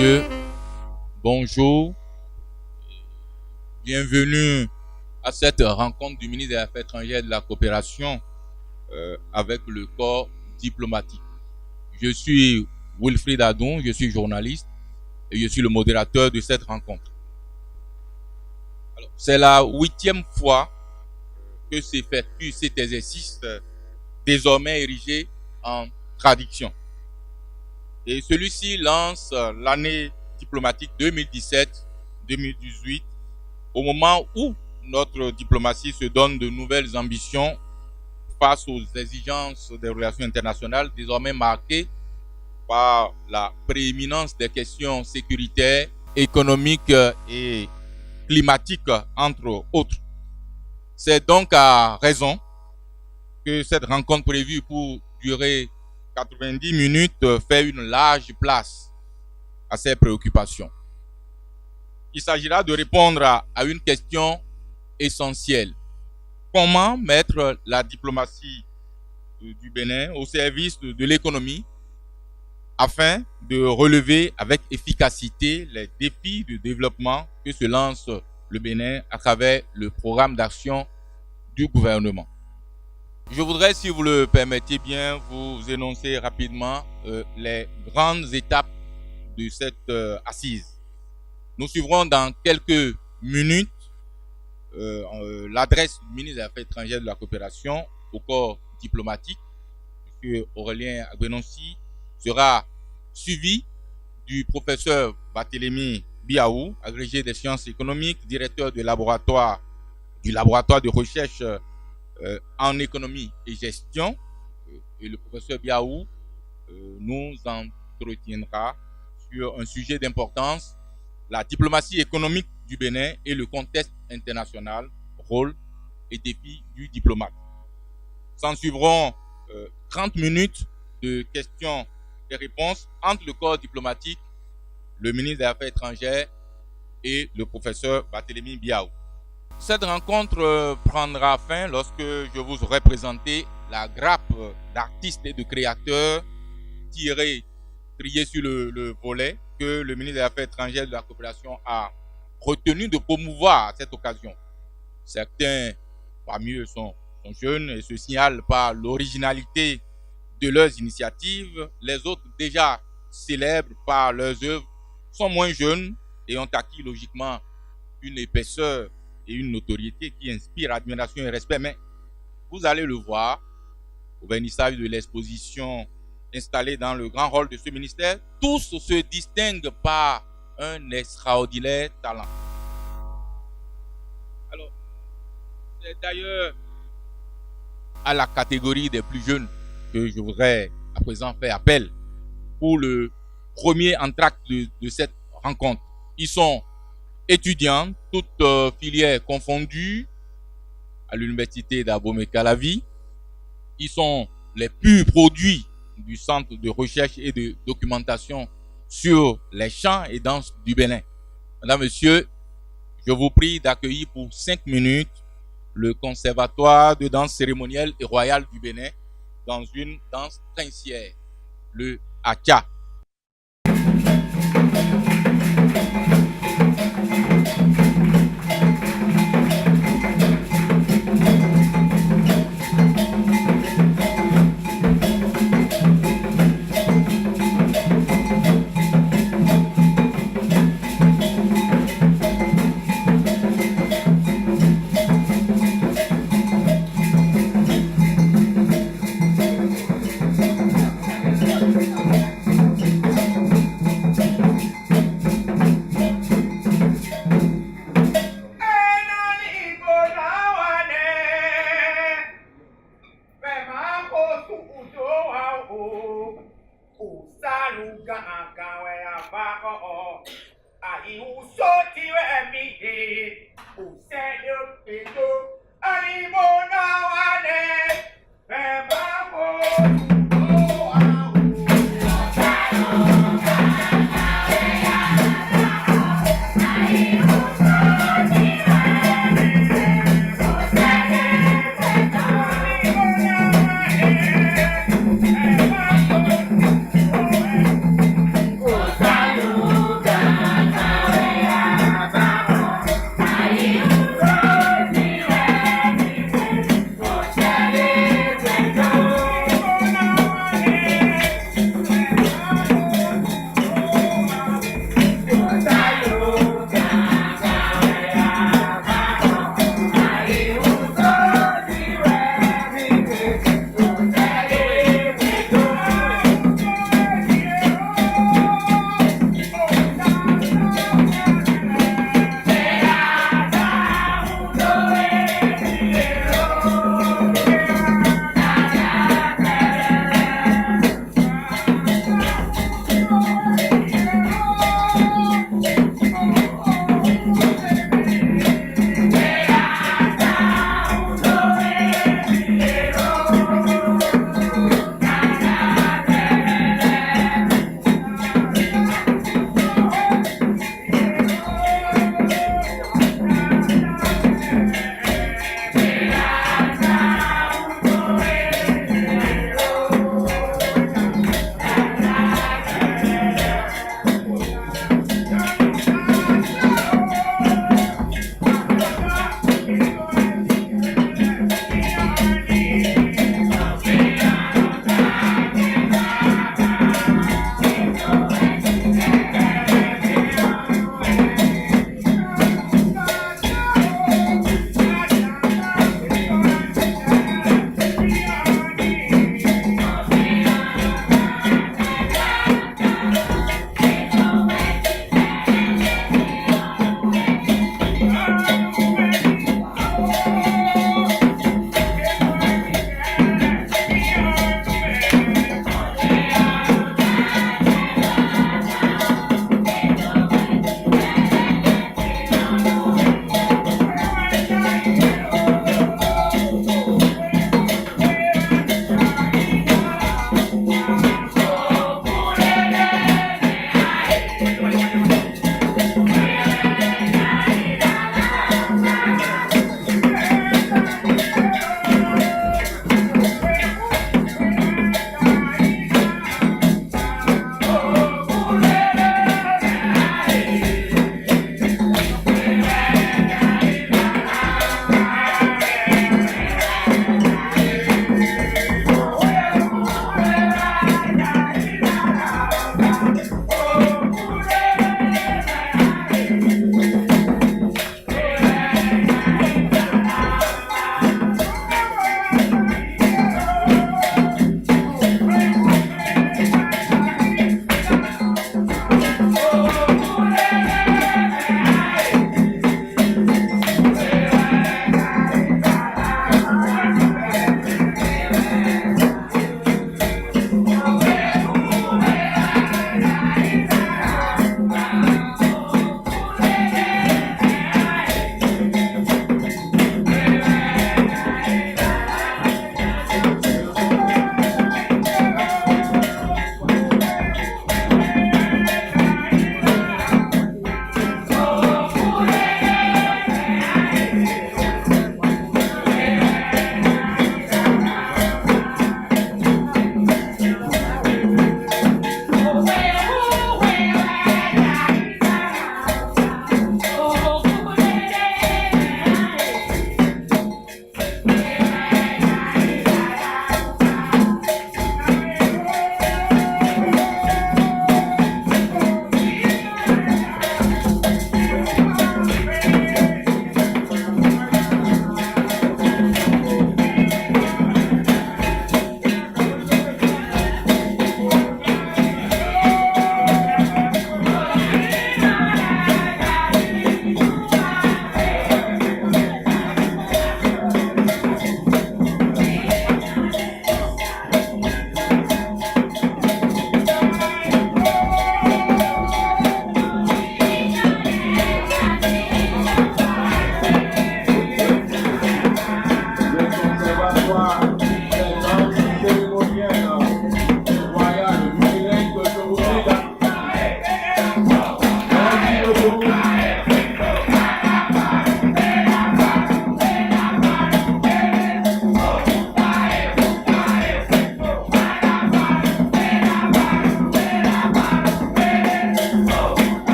messieurs, bonjour. Bienvenue à cette rencontre du ministre des Affaires étrangères et de la coopération avec le corps diplomatique. Je suis Wilfried Adon, je suis journaliste et je suis le modérateur de cette rencontre. C'est la 8e fois que s'effectue cet exercice désormais érigé en tradition. Et celui-ci lance l'année diplomatique 2017-2018 au moment où notre diplomatie se donne de nouvelles ambitions face aux exigences des relations internationales désormais marquées par la prééminence des questions sécuritaires, économiques et climatiques, entre autres. C'est donc à raison que cette rencontre prévue pour durer 90 minutes fait une large place à ces préoccupations. Il s'agira de répondre à une question essentielle. Comment mettre la diplomatie du Bénin au service de l'économie afin de relever avec efficacité les défis de développement que se lance le Bénin à travers le programme d'action du gouvernement. Je voudrais, si vous le permettez bien, vous énoncer rapidement les grandes étapes de cette assise. Nous suivrons dans quelques minutes l'adresse du ministre des Affaires étrangères et de la coopération au corps diplomatique. M. Aurélien Agbenonsi sera suivi du professeur Barthélémy Biaou, agrégé des sciences économiques, directeur du laboratoire de recherche en économie et gestion. Et le professeur Biaou nous entretiendra sur un sujet d'importance, la diplomatie économique du Bénin et le contexte international, rôle et défis du diplomate. S'en suivront 30 minutes de questions et réponses entre le corps diplomatique, le ministre des Affaires étrangères et le professeur Barthélémy Biaou. Cette rencontre prendra fin lorsque je vous aurai présenté la grappe d'artistes et de créateurs triés sur le volet que le ministre des Affaires étrangères et de la coopération a retenu de promouvoir à cette occasion. Certains parmi eux sont jeunes et se signalent par l'originalité de leurs initiatives. Les autres, déjà célèbres par leurs œuvres, sont moins jeunes et ont acquis logiquement une épaisseur et une notoriété qui inspire admiration et respect. Mais vous allez le voir au vernissage de l'exposition installée dans le grand hall de ce ministère, tous se distinguent par un extraordinaire talent. Alors, c'est d'ailleurs à la catégorie des plus jeunes que je voudrais à présent faire appel pour le premier entracte de cette rencontre. Ils sont étudiants, toutes filières confondues, à l'université d'Abomey-Calavi. Ils sont les purs produits du Centre de recherche et de documentation sur les chants et danses du Bénin. Mesdames, Messieurs, je vous prie d'accueillir pour 5 minutes le Conservatoire de danse cérémonielle et royale du Bénin dans une danse princière, le Acha.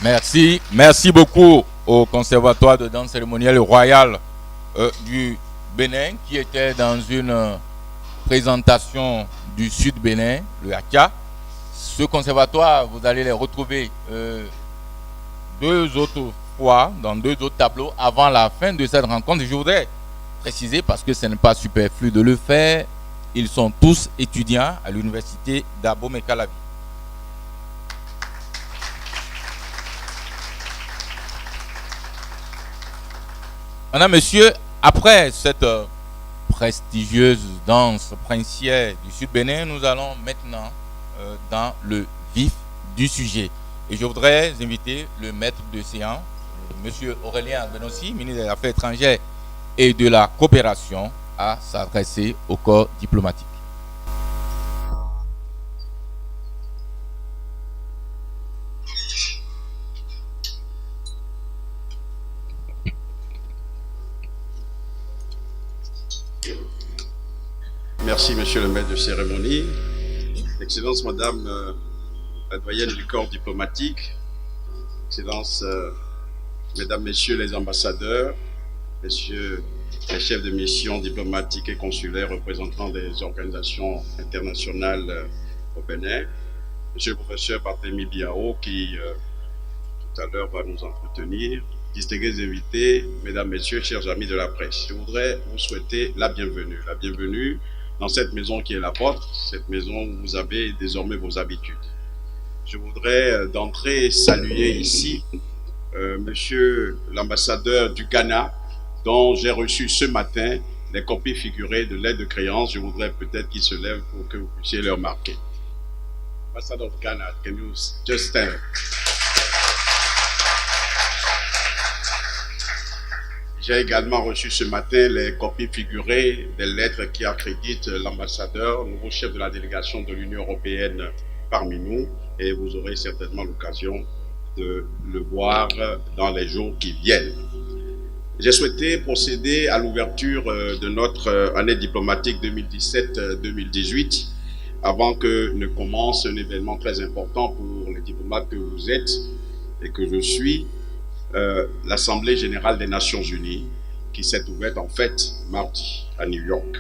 Merci beaucoup au Conservatoire de danse cérémonielle royale du Bénin qui était dans une présentation du Sud Bénin, le Akia. Ce conservatoire, vous allez les retrouver deux autres fois dans deux autres tableaux avant la fin de cette rencontre. Je voudrais préciser, parce que ce n'est pas superflu de le faire, ils sont tous étudiants à l'université d'Abomey-Calavi. Madame, Monsieur, après cette prestigieuse danse princière du Sud Bénin, nous allons maintenant dans le vif du sujet. Et je voudrais inviter le maître de séance, Monsieur Aurélien Agbenossi, ministre des Affaires étrangères et de la coopération, à s'adresser au corps diplomatique. Merci, Monsieur le maître de cérémonie. Excellence, Madame la doyenne du corps diplomatique. Excellence, Mesdames, Messieurs les ambassadeurs, Messieurs les chefs de mission diplomatiques et consulaires représentants des organisations internationales au Bénin, Monsieur le professeur Barthélemy Biao qui tout à l'heure va nous entretenir, distingués invités, Mesdames, Messieurs, chers amis de la presse. Je voudrais vous souhaiter la bienvenue dans cette maison qui est la vôtre, cette maison où vous avez désormais vos habitudes. Je voudrais d'entrée saluer ici Monsieur l'ambassadeur du Ghana, dont j'ai reçu ce matin les copies figurées de l'aide de créance. Je voudrais peut-être qu'il se lève pour que vous puissiez le remarquer. Ambassador of Ghana, can you just stand up? J'ai également reçu ce matin les copies figurées des lettres qui accréditent l'ambassadeur, nouveau chef de la délégation de l'Union européenne parmi nous, et vous aurez certainement l'occasion de le voir dans les jours qui viennent. J'ai souhaité procéder à l'ouverture de notre année diplomatique 2017-2018 avant que ne commence un événement très important pour les diplomates que vous êtes et que je suis, l'Assemblée générale des Nations unies qui s'est ouverte en fait mardi à New York.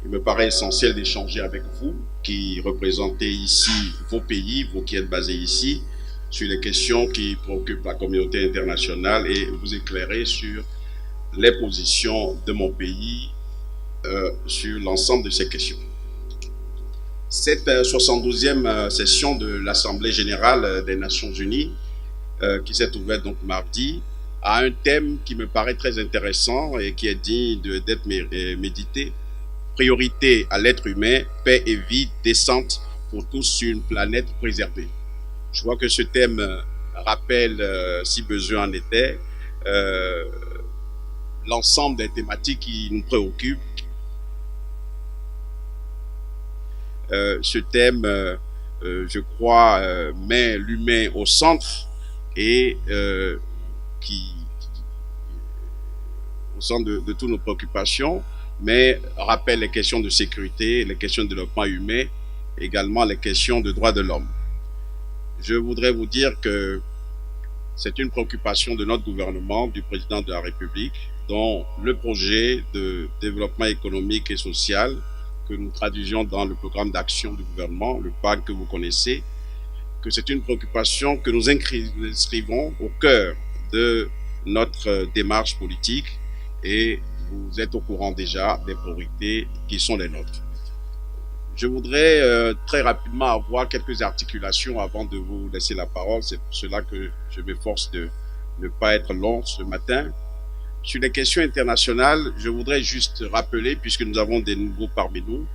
Il me paraît essentiel d'échanger avec vous qui représentez ici vos pays, vous qui êtes basés ici, sur les questions qui préoccupent la communauté internationale et vous éclairer sur les positions de mon pays sur l'ensemble de ces questions. Cette 72e session de l'Assemblée générale des Nations unies qui s'est ouverte donc mardi a un thème qui me paraît très intéressant et qui est digne d'être médité. Priorité à l'être humain, paix et vie décente pour tous sur une planète préservée. Je vois que ce thème rappelle, si besoin en était, l'ensemble des thématiques qui nous préoccupent. Ce thème, je crois, met l'humain au centre et au centre de toutes nos préoccupations, mais rappelle les questions de sécurité, les questions de développement humain, également les questions de droits de l'homme. Je voudrais vous dire que c'est une préoccupation de notre gouvernement, du président de la République, dont le projet de développement économique et social que nous traduisions dans le programme d'action du gouvernement, le PAC que vous connaissez, que c'est une préoccupation que nous inscrivons au cœur de notre démarche politique et vous êtes au courant déjà des priorités qui sont les nôtres. Je voudrais très rapidement avoir quelques articulations avant de vous laisser la parole. C'est pour cela que je m'efforce de ne pas être long ce matin. Sur les questions internationales, je voudrais juste rappeler, puisque nous avons des nouveaux parmi nous,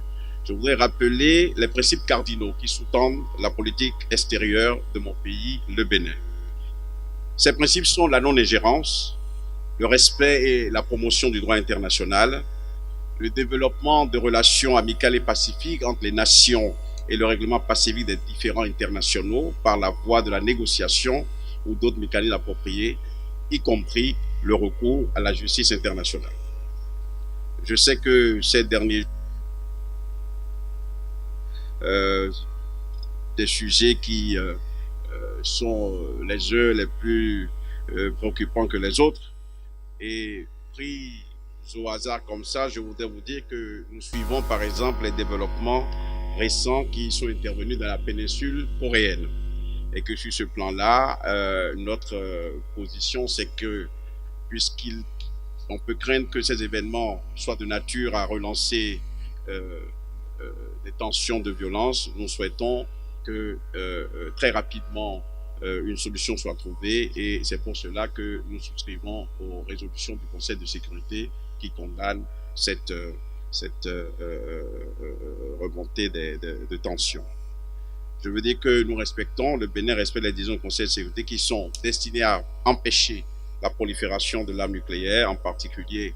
je voudrais rappeler les principes cardinaux qui sous-tendent la politique extérieure de mon pays, le Bénin. Ces principes sont la non-ingérence, le respect et la promotion du droit international, le développement de relations amicales et pacifiques entre les nations et le règlement pacifique des différends internationaux par la voie de la négociation ou d'autres mécanismes appropriés, y compris le recours à la justice internationale. Je sais que ces derniers des sujets qui sont les uns les plus préoccupants que les autres. Et pris au hasard comme ça, je voudrais vous dire que nous suivons par exemple les développements récents qui sont intervenus dans la péninsule coréenne. Et que sur ce plan-là, notre position, c'est que puisqu'on peut craindre que ces événements soient de nature à relancer des tensions de violence, nous souhaitons que très rapidement une solution soit trouvée, et c'est pour cela que nous souscrivons aux résolutions du Conseil de sécurité qui condamnent cette remontée de tensions. Je veux dire que nous respectons, le Bénin respecte les décisions du Conseil de sécurité qui sont destinées à empêcher la prolifération de l'arme nucléaire, en particulier,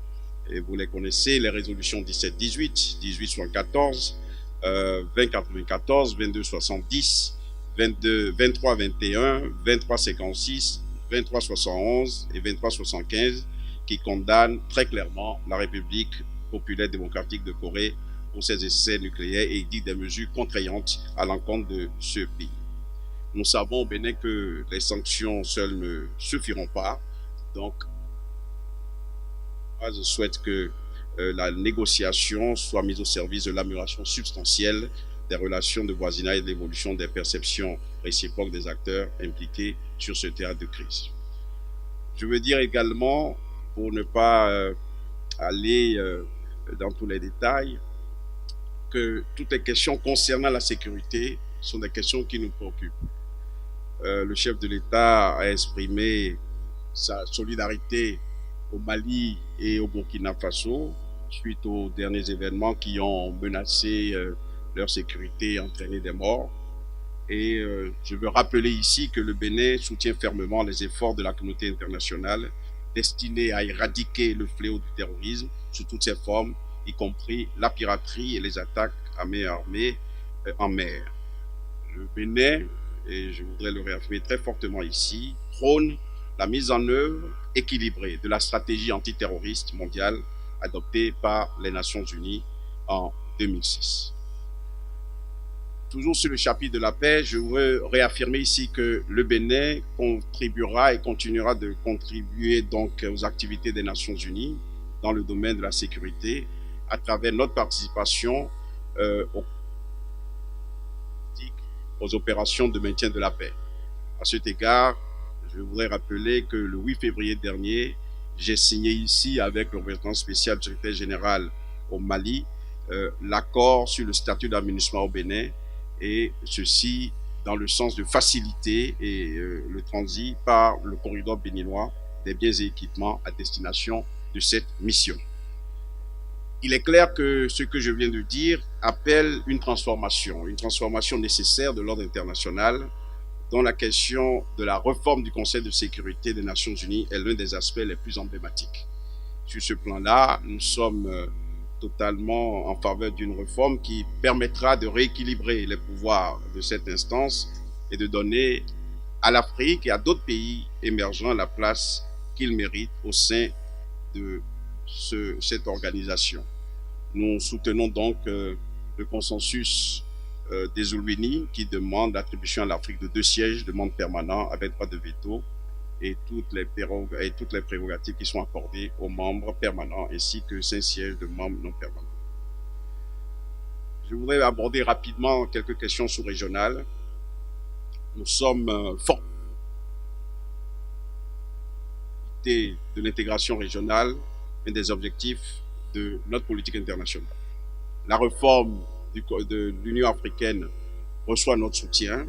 et vous les connaissez, les résolutions 17-18, 18-74, 20-94, 22-70, 23-21, 23-56, 23-71 et 23-75, qui condamnent très clairement la République populaire démocratique de Corée pour ses essais nucléaires et dit des mesures contraignantes à l'encontre de ce pays. Nous savons au Bénin que les sanctions seules ne suffiront pas, donc je souhaite que la négociation soit mise au service de l'amélioration substantielle des relations de voisinage et de l'évolution des perceptions réciproques des acteurs impliqués sur ce théâtre de crise. Je veux dire également, pour ne pas aller dans tous les détails, que toutes les questions concernant la sécurité sont des questions qui nous préoccupent. Le chef de l'État a exprimé sa solidarité au Mali et au Burkina Faso suite aux derniers événements qui ont menacé leur sécurité et entraîné des morts. Et je veux rappeler ici que le Bénin soutient fermement les efforts de la communauté internationale destinés à éradiquer le fléau du terrorisme sous toutes ses formes, y compris la piraterie et les attaques à main armée en mer. Le Bénin, et je voudrais le réaffirmer très fortement ici, prône la mise en œuvre équilibrée de la stratégie antiterroriste mondiale adoptée par les Nations Unies en 2006. Toujours sur le chapitre de la paix, je veux réaffirmer ici que le Bénin contribuera et continuera de contribuer donc aux activités des Nations Unies dans le domaine de la sécurité à travers notre participation aux opérations de maintien de la paix. À cet égard, je voudrais rappeler que le 8 février dernier, j'ai signé ici avec le représentant spécial du secrétaire général au Mali l'accord sur le statut d'administration au Bénin, et ceci dans le sens de faciliter le transit par le corridor béninois des biens et équipements à destination de cette mission. Il est clair que ce que je viens de dire appelle une transformation nécessaire de l'ordre international, dont la question de la réforme du Conseil de sécurité des Nations Unies est l'un des aspects les plus emblématiques. Sur ce plan-là, nous sommes totalement en faveur d'une réforme qui permettra de rééquilibrer les pouvoirs de cette instance et de donner à l'Afrique et à d'autres pays émergents la place qu'ils méritent au sein de cette organisation. Nous soutenons donc le consensus des Zulwini qui demande l'attribution à l'Afrique de 2 sièges de membres permanents avec droit de veto et toutes les prérogatives qui sont accordées aux membres permanents, ainsi que 5 sièges de membres non permanents. Je voudrais aborder rapidement quelques questions sous-régionales. Nous sommes forts de l'intégration régionale, un des objectifs de notre politique internationale. La réforme de l'Union africaine reçoit notre soutien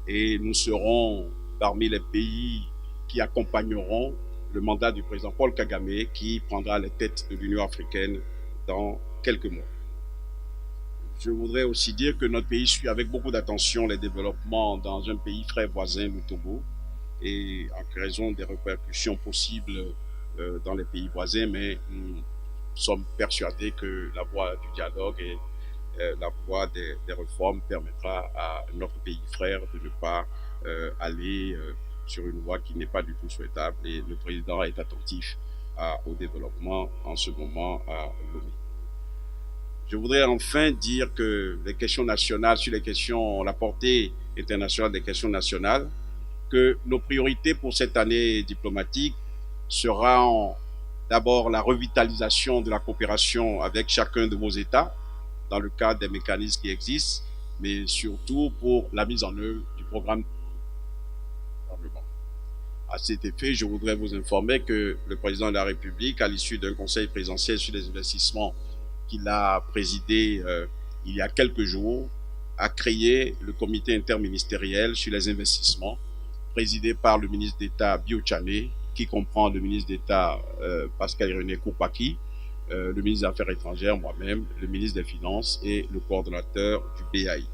et nous serons parmi les pays qui accompagneront le mandat du président Paul Kagame qui prendra les têtes de l'Union africaine dans quelques mois. Je voudrais aussi dire que notre pays suit avec beaucoup d'attention les développements dans un pays frère voisin, le Togo, et en raison des répercussions possibles dans les pays voisins, mais nous sommes persuadés que la voie du dialogue et la voie des réformes permettra à notre pays frère de ne pas aller sur une voie qui n'est pas du tout souhaitable, et le président est attentif au développement en ce moment à Lomé. Je voudrais enfin dire que les questions nationales, sur les questions, la portée internationale des questions nationales, que nos priorités pour cette année diplomatique seront d'abord la revitalisation de la coopération avec chacun de vos États dans le cadre des mécanismes qui existent, mais surtout pour la mise en œuvre du programme. À cet effet, je voudrais vous informer que le président de la République, à l'issue d'un conseil présidentiel sur les investissements qu'il a présidé il y a quelques jours, a créé le comité interministériel sur les investissements, présidé par le ministre d'État Bio Tchane, qui comprend le ministre d'État Pascal René Koupaki, le ministre des Affaires étrangères, moi-même, le ministre des Finances et le coordonnateur du BAI.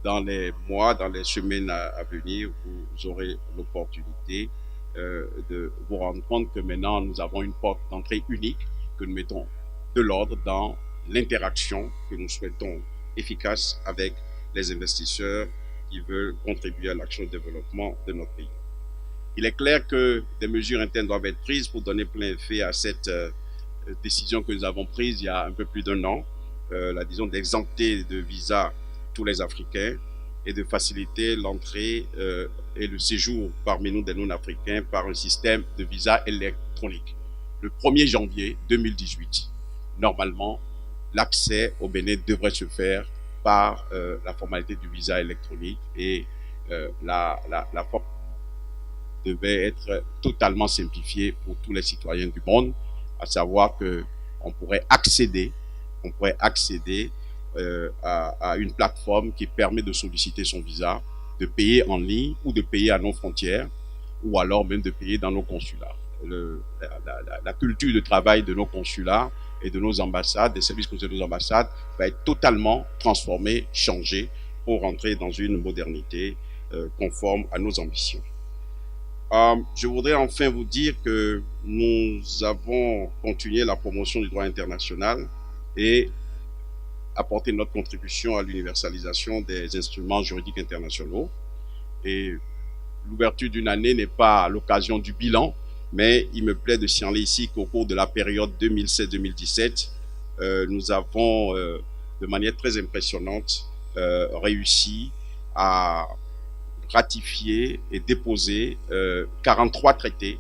Dans les mois, dans les semaines à venir, vous aurez l'opportunité de vous rendre compte que maintenant nous avons une porte d'entrée unique, que nous mettons de l'ordre dans l'interaction que nous souhaitons efficace avec les investisseurs qui veulent contribuer à l'action de développement de notre pays. Il est clair que des mesures internes doivent être prises pour donner plein effet à cette décision que nous avons prise il y a un peu plus d'1 an, la décision d'exempter de visa tous les Africains et de faciliter l'entrée et le séjour parmi nous des non-africains par un système de visa électronique. Le 1er janvier 2018, normalement, l'accès au Bénin devrait se faire par la formalité du visa électronique et la forme devait être totalement simplifiée pour tous les citoyens du monde, à savoir qu'on pourrait accéder à une plateforme qui permet de solliciter son visa, de payer en ligne ou de payer à nos frontières, ou alors même de payer dans nos consulats. La culture de travail de nos consulats et de nos ambassades, des services consulaires de nos ambassades, va être totalement transformée, changée pour entrer dans une modernité conforme à nos ambitions. Je voudrais enfin vous dire que nous avons continué la promotion du droit international et apporter notre contribution à l'universalisation des instruments juridiques internationaux. Et l'ouverture d'une année n'est pas l'occasion du bilan, mais il me plaît de signaler ici qu'au cours de la période 2016-2017, nous avons, de manière très impressionnante, réussi à ratifier et déposer 43 traités,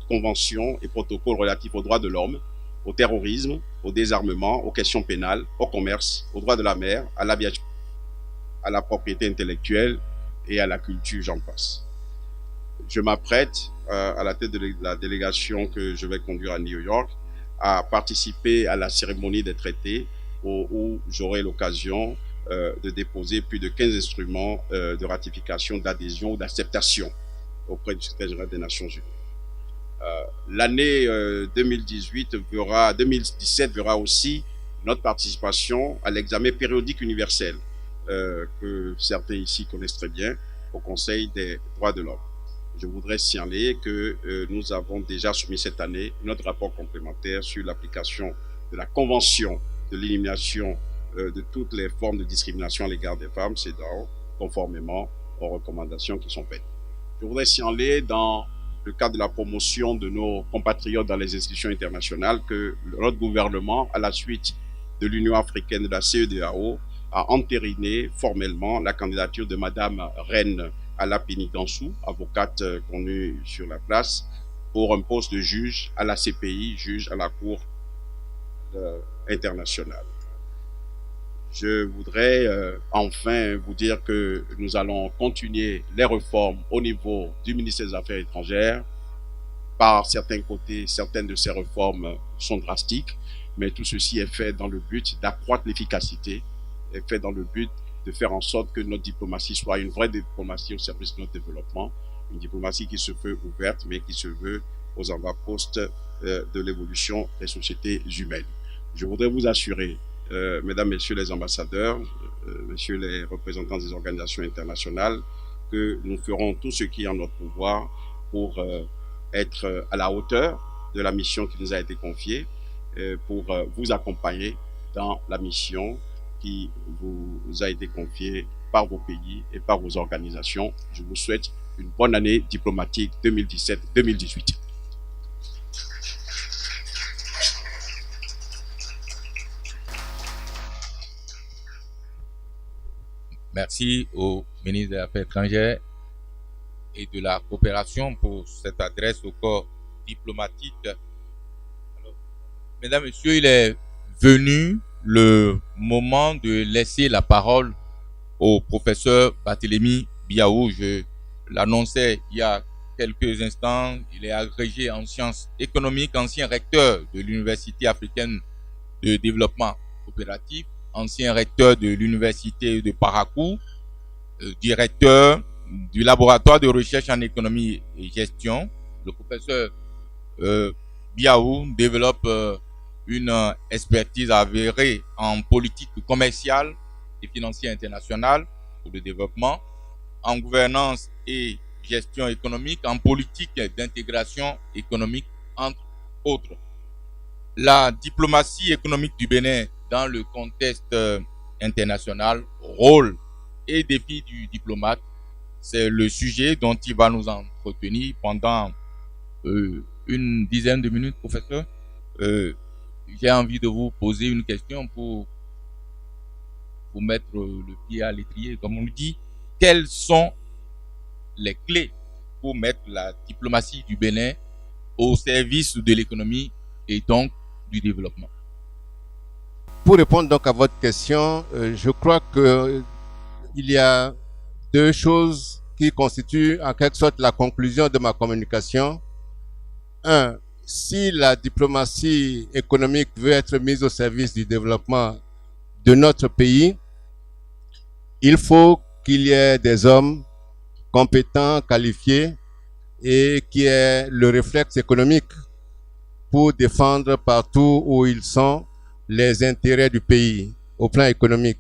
conventions et protocoles relatifs aux droits de l'homme, au terrorisme, au désarmement, aux questions pénales, au commerce, aux droits de la mer, à l'aviation, à la propriété intellectuelle et à la culture, j'en passe. Je m'apprête, à la tête de la délégation que je vais conduire à New York, à participer à la cérémonie des traités où j'aurai l'occasion de déposer plus de 15 instruments de ratification, d'adhésion ou d'acceptation auprès du secrétaire général des Nations Unies. L'année 2017 verra aussi notre participation à l'examen périodique universel que certains ici connaissent très bien au Conseil des droits de l'homme. Je voudrais signaler que nous avons déjà soumis cette année notre rapport complémentaire sur l'application de la Convention de l'élimination de toutes les formes de discrimination à l'égard des femmes, CEDAW, conformément aux recommandations qui sont faites. Je voudrais signaler dans le cadre de la promotion de nos compatriotes dans les institutions internationales que notre gouvernement, à la suite de l'Union africaine de la CEDEAO, a entériné formellement la candidature de Madame Reine Alapini Gansou, avocate connue sur la place, pour un poste de juge à la CPI, juge à la Cour internationale. Je voudrais enfin vous dire que nous allons continuer les réformes au niveau du ministère des Affaires étrangères. Par certains côtés, certaines de ces réformes sont drastiques, mais tout ceci est fait dans le but d'accroître l'efficacité, est fait dans le but de faire en sorte que notre diplomatie soit une vraie diplomatie au service de notre développement, une diplomatie qui se veut ouverte, mais qui se veut aux avant-postes de l'évolution des sociétés humaines. Je voudrais vous assurer, mesdames, messieurs les ambassadeurs, messieurs les représentants des organisations internationales, que nous ferons tout ce qui est en notre pouvoir pour être à la hauteur de la mission qui nous a été confiée, pour vous accompagner dans la mission qui vous a été confiée par vos pays et par vos organisations. Je vous souhaite une bonne année diplomatique 2017-2018. Merci au ministre des Affaires étrangères et de la coopération pour cette adresse au corps diplomatique. Alors, mesdames, messieurs, il est venu le moment de laisser la parole au professeur Barthélémy Biaou. Je l'annonçais il y a quelques instants, il est agrégé en sciences économiques, ancien recteur de l'Université africaine de développement coopératif, ancien recteur de l'Université de Parakou, directeur du laboratoire de recherche en économie et gestion. Le professeur Biaou développe une expertise avérée en politique commerciale et financière internationale pour le développement, en gouvernance et gestion économique, en politique d'intégration économique, entre autres. La diplomatie économique du Bénin dans le contexte international, rôle et défis du diplomate, c'est le sujet dont il va nous entretenir pendant une dizaine de minutes, professeur. J'ai envie de vous poser une question pour vous mettre le pied à l'étrier, comme on le dit. Quelles sont les clés pour mettre la diplomatie du Bénin au service de l'économie et donc du développement? Pour répondre donc à votre question, je crois que il y a deux choses qui constituent en quelque sorte la conclusion de ma communication. Un, si la diplomatie économique veut être mise au service du développement de notre pays, il faut qu'il y ait des hommes compétents, qualifiés et qui aient le réflexe économique pour défendre partout où ils sont les intérêts du pays au plan économique.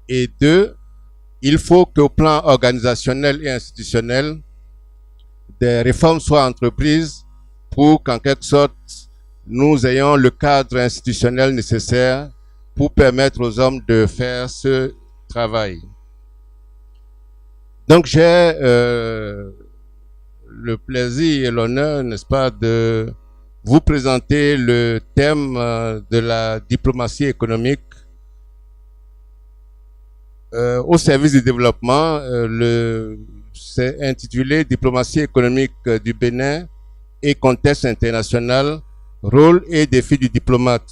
Et deux, il faut qu'au plan organisationnel et institutionnel, des réformes soient entreprises pour qu'en quelque sorte, nous ayons le cadre institutionnel nécessaire pour permettre aux hommes de faire ce travail. Donc j'ai le plaisir et l'honneur, n'est-ce pas, de vous présenter le thème de la diplomatie économique au service du développement. C'est intitulé Diplomatie économique du Bénin et contexte international, rôle et défis du diplomate.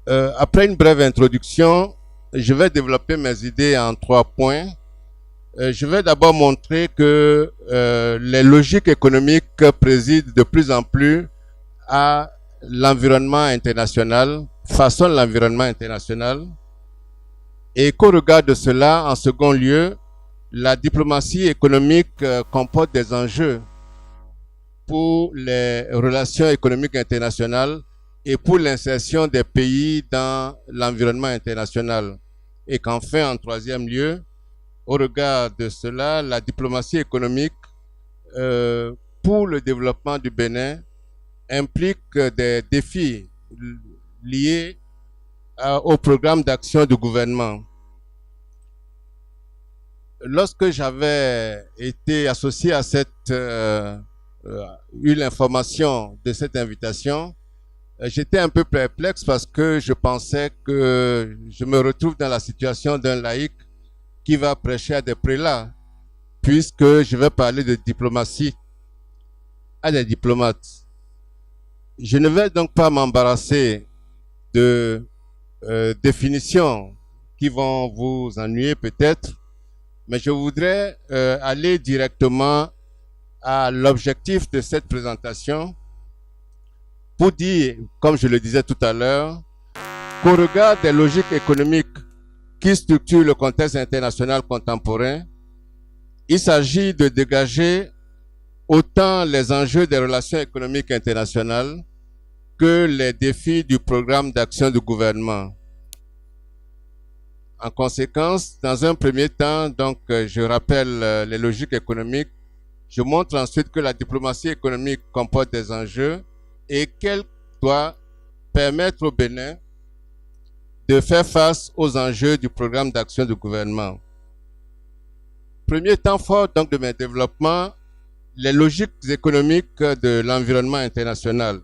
Après une brève introduction, je vais développer mes idées en 3 points. Je vais d'abord montrer que les logiques économiques président de plus en plus à l'environnement international, façonnent l'environnement international, et qu'au regard de cela, en second lieu, la diplomatie économique comporte des enjeux pour les relations économiques internationales et pour l'insertion des pays dans l'environnement international. Et qu'enfin, en troisième lieu, au regard de cela, la diplomatie économique pour le développement du Bénin implique des défis liés au programme d'action du gouvernement. Lorsque j'avais été associé à eu l'information de cette invitation, j'étais un peu perplexe parce que je pensais que je me retrouve dans la situation d'un laïc qui va prêcher à des prélats, puisque je vais parler de diplomatie à des diplomates. Je ne vais donc pas m'embarrasser de définitions qui vont vous ennuyer peut-être, mais je voudrais aller directement à l'objectif de cette présentation pour dire, comme je le disais tout à l'heure, qu'au regard des logiques économiques qui structurent le contexte international contemporain, il s'agit de dégager autant les enjeux des relations économiques internationales que les défis du programme d'action du gouvernement. En conséquence, dans un premier temps, donc, je rappelle les logiques économiques. Je montre ensuite que la diplomatie économique comporte des enjeux et qu'elle doit permettre au Bénin de faire face aux enjeux du programme d'action du gouvernement. Premier temps fort donc de mes développements, les logiques économiques de l'environnement international.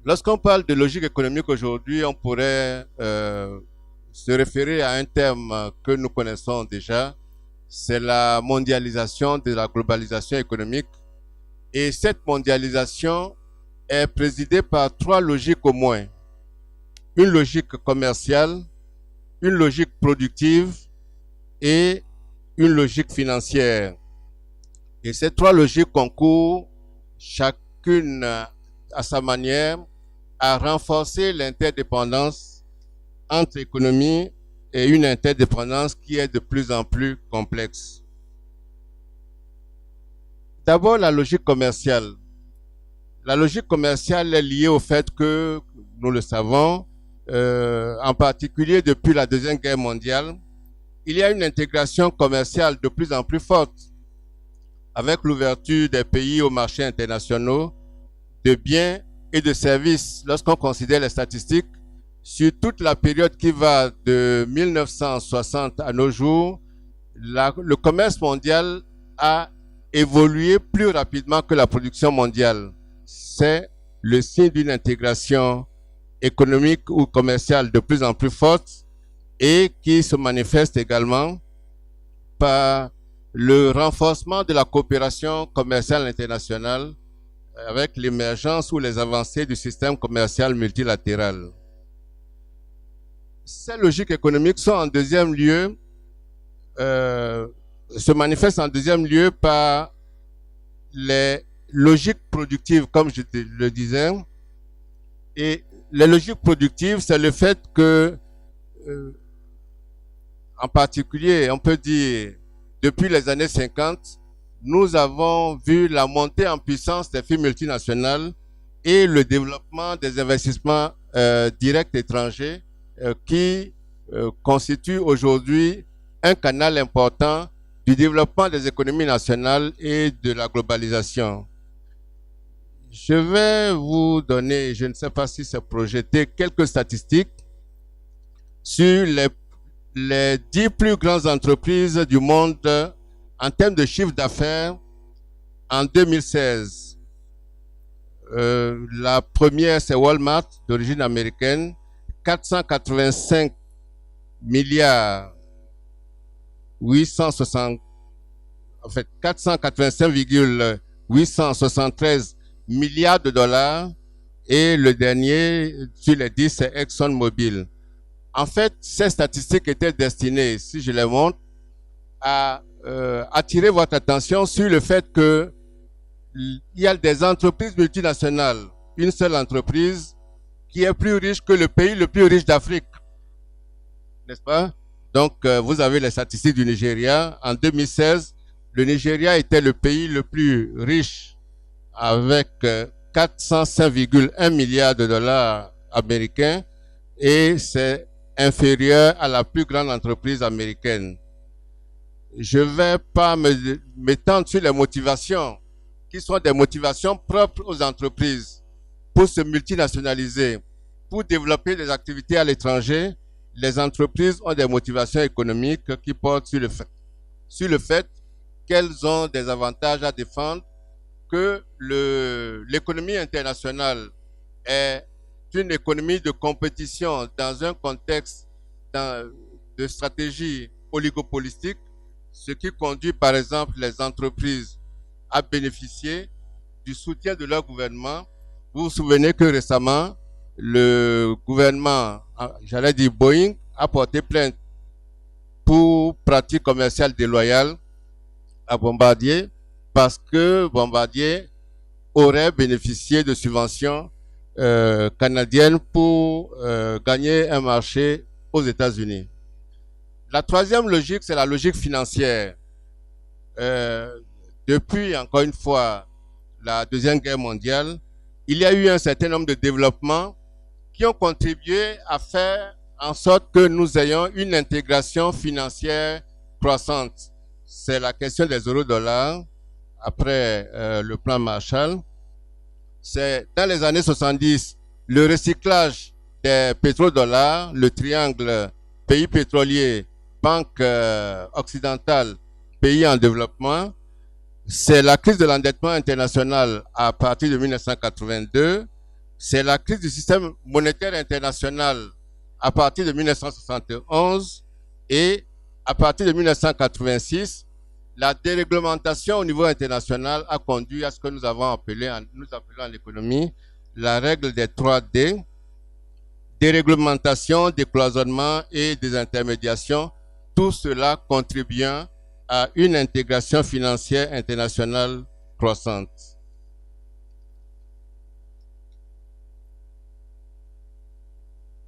Lorsqu'on parle de logique économique aujourd'hui, on pourrait se référer à un terme que nous connaissons déjà, c'est la mondialisation de la globalisation économique. Et cette mondialisation est présidée par trois logiques au moins. Une logique commerciale, une logique productive et une logique financière. Et ces trois logiques concourent, chacune à sa manière, à renforcer l'interdépendance entre économies et une interdépendance qui est de plus en plus complexe. D'abord, la logique commerciale. La logique commerciale est liée au fait que, nous le savons, en particulier depuis la Deuxième Guerre mondiale, il y a une intégration commerciale de plus en plus forte avec l'ouverture des pays aux marchés internationaux de biens et de services. Lorsqu'on considère les statistiques, sur toute la période qui va de 1960 à nos jours, le commerce mondial a évolué plus rapidement que la production mondiale. C'est le signe d'une intégration économique ou commerciale de plus en plus forte et qui se manifeste également par le renforcement de la coopération commerciale internationale avec l'émergence ou les avancées du système commercial multilatéral. Ces logiques économiques sont en deuxième lieu, se manifestent en deuxième lieu par les logiques productives, comme je le disais. Et les logiques productives, c'est le fait que, en particulier, on peut dire, depuis les années 50, nous avons vu la montée en puissance des firmes multinationales et le développement des investissements directs étrangers qui constituent aujourd'hui un canal important du développement des économies nationales et de la globalisation. Je vais vous donner, je ne sais pas si c'est projeté, quelques statistiques sur les 10 plus grandes entreprises du monde en termes de chiffre d'affaires en 2016. La première, c'est Walmart, d'origine américaine, 485 milliards 485,873 milliards de dollars, et le dernier sur les 10, c'est ExxonMobil. En fait, ces statistiques étaient destinées, si je les montre, à attirer votre attention sur le fait que il y a des entreprises multinationales, une seule entreprise qui est plus riche que le pays le plus riche d'Afrique, n'est-ce pas? Donc, vous avez les statistiques du Nigeria. En 2016, le Nigeria était le pays le plus riche avec 405,1 milliards de dollars américains, et c'est inférieur à la plus grande entreprise américaine. Je ne vais pas m'étendre sur les motivations qui sont des motivations propres aux entreprises pour se multinationaliser, pour développer des activités à l'étranger. Les entreprises ont des motivations économiques qui portent sur le fait qu'elles ont des avantages à défendre, que l'économie internationale est une économie de compétition dans un contexte de stratégie oligopolistique, ce qui conduit par exemple les entreprises à bénéficier du soutien de leur gouvernement. Vous vous souvenez que récemment, le gouvernement, j'allais dire Boeing, a porté plainte pour pratiques commerciales déloyales à Bombardier parce que Bombardier aurait bénéficié de subventions canadiennes pour gagner un marché aux États-Unis. La troisième logique, c'est la logique financière. Depuis, encore une fois, la Deuxième Guerre mondiale, il y a eu un certain nombre de développements qui ont contribué à faire en sorte que nous ayons une intégration financière croissante. C'est la question des euro-dollars après le plan Marshall. C'est dans les années 70, le recyclage des pétrodollars, le triangle pays pétroliers, banque occidentale, pays en développement. C'est la crise de l'endettement international à partir de 1982. C'est la crise du système monétaire international à partir de 1971. Et à partir de 1986, la déréglementation au niveau international a conduit à ce que nous appelons en l'économie la règle des 3D, déréglementation, décloisonnement et désintermédiation, tout cela contribuant à une intégration financière internationale croissante.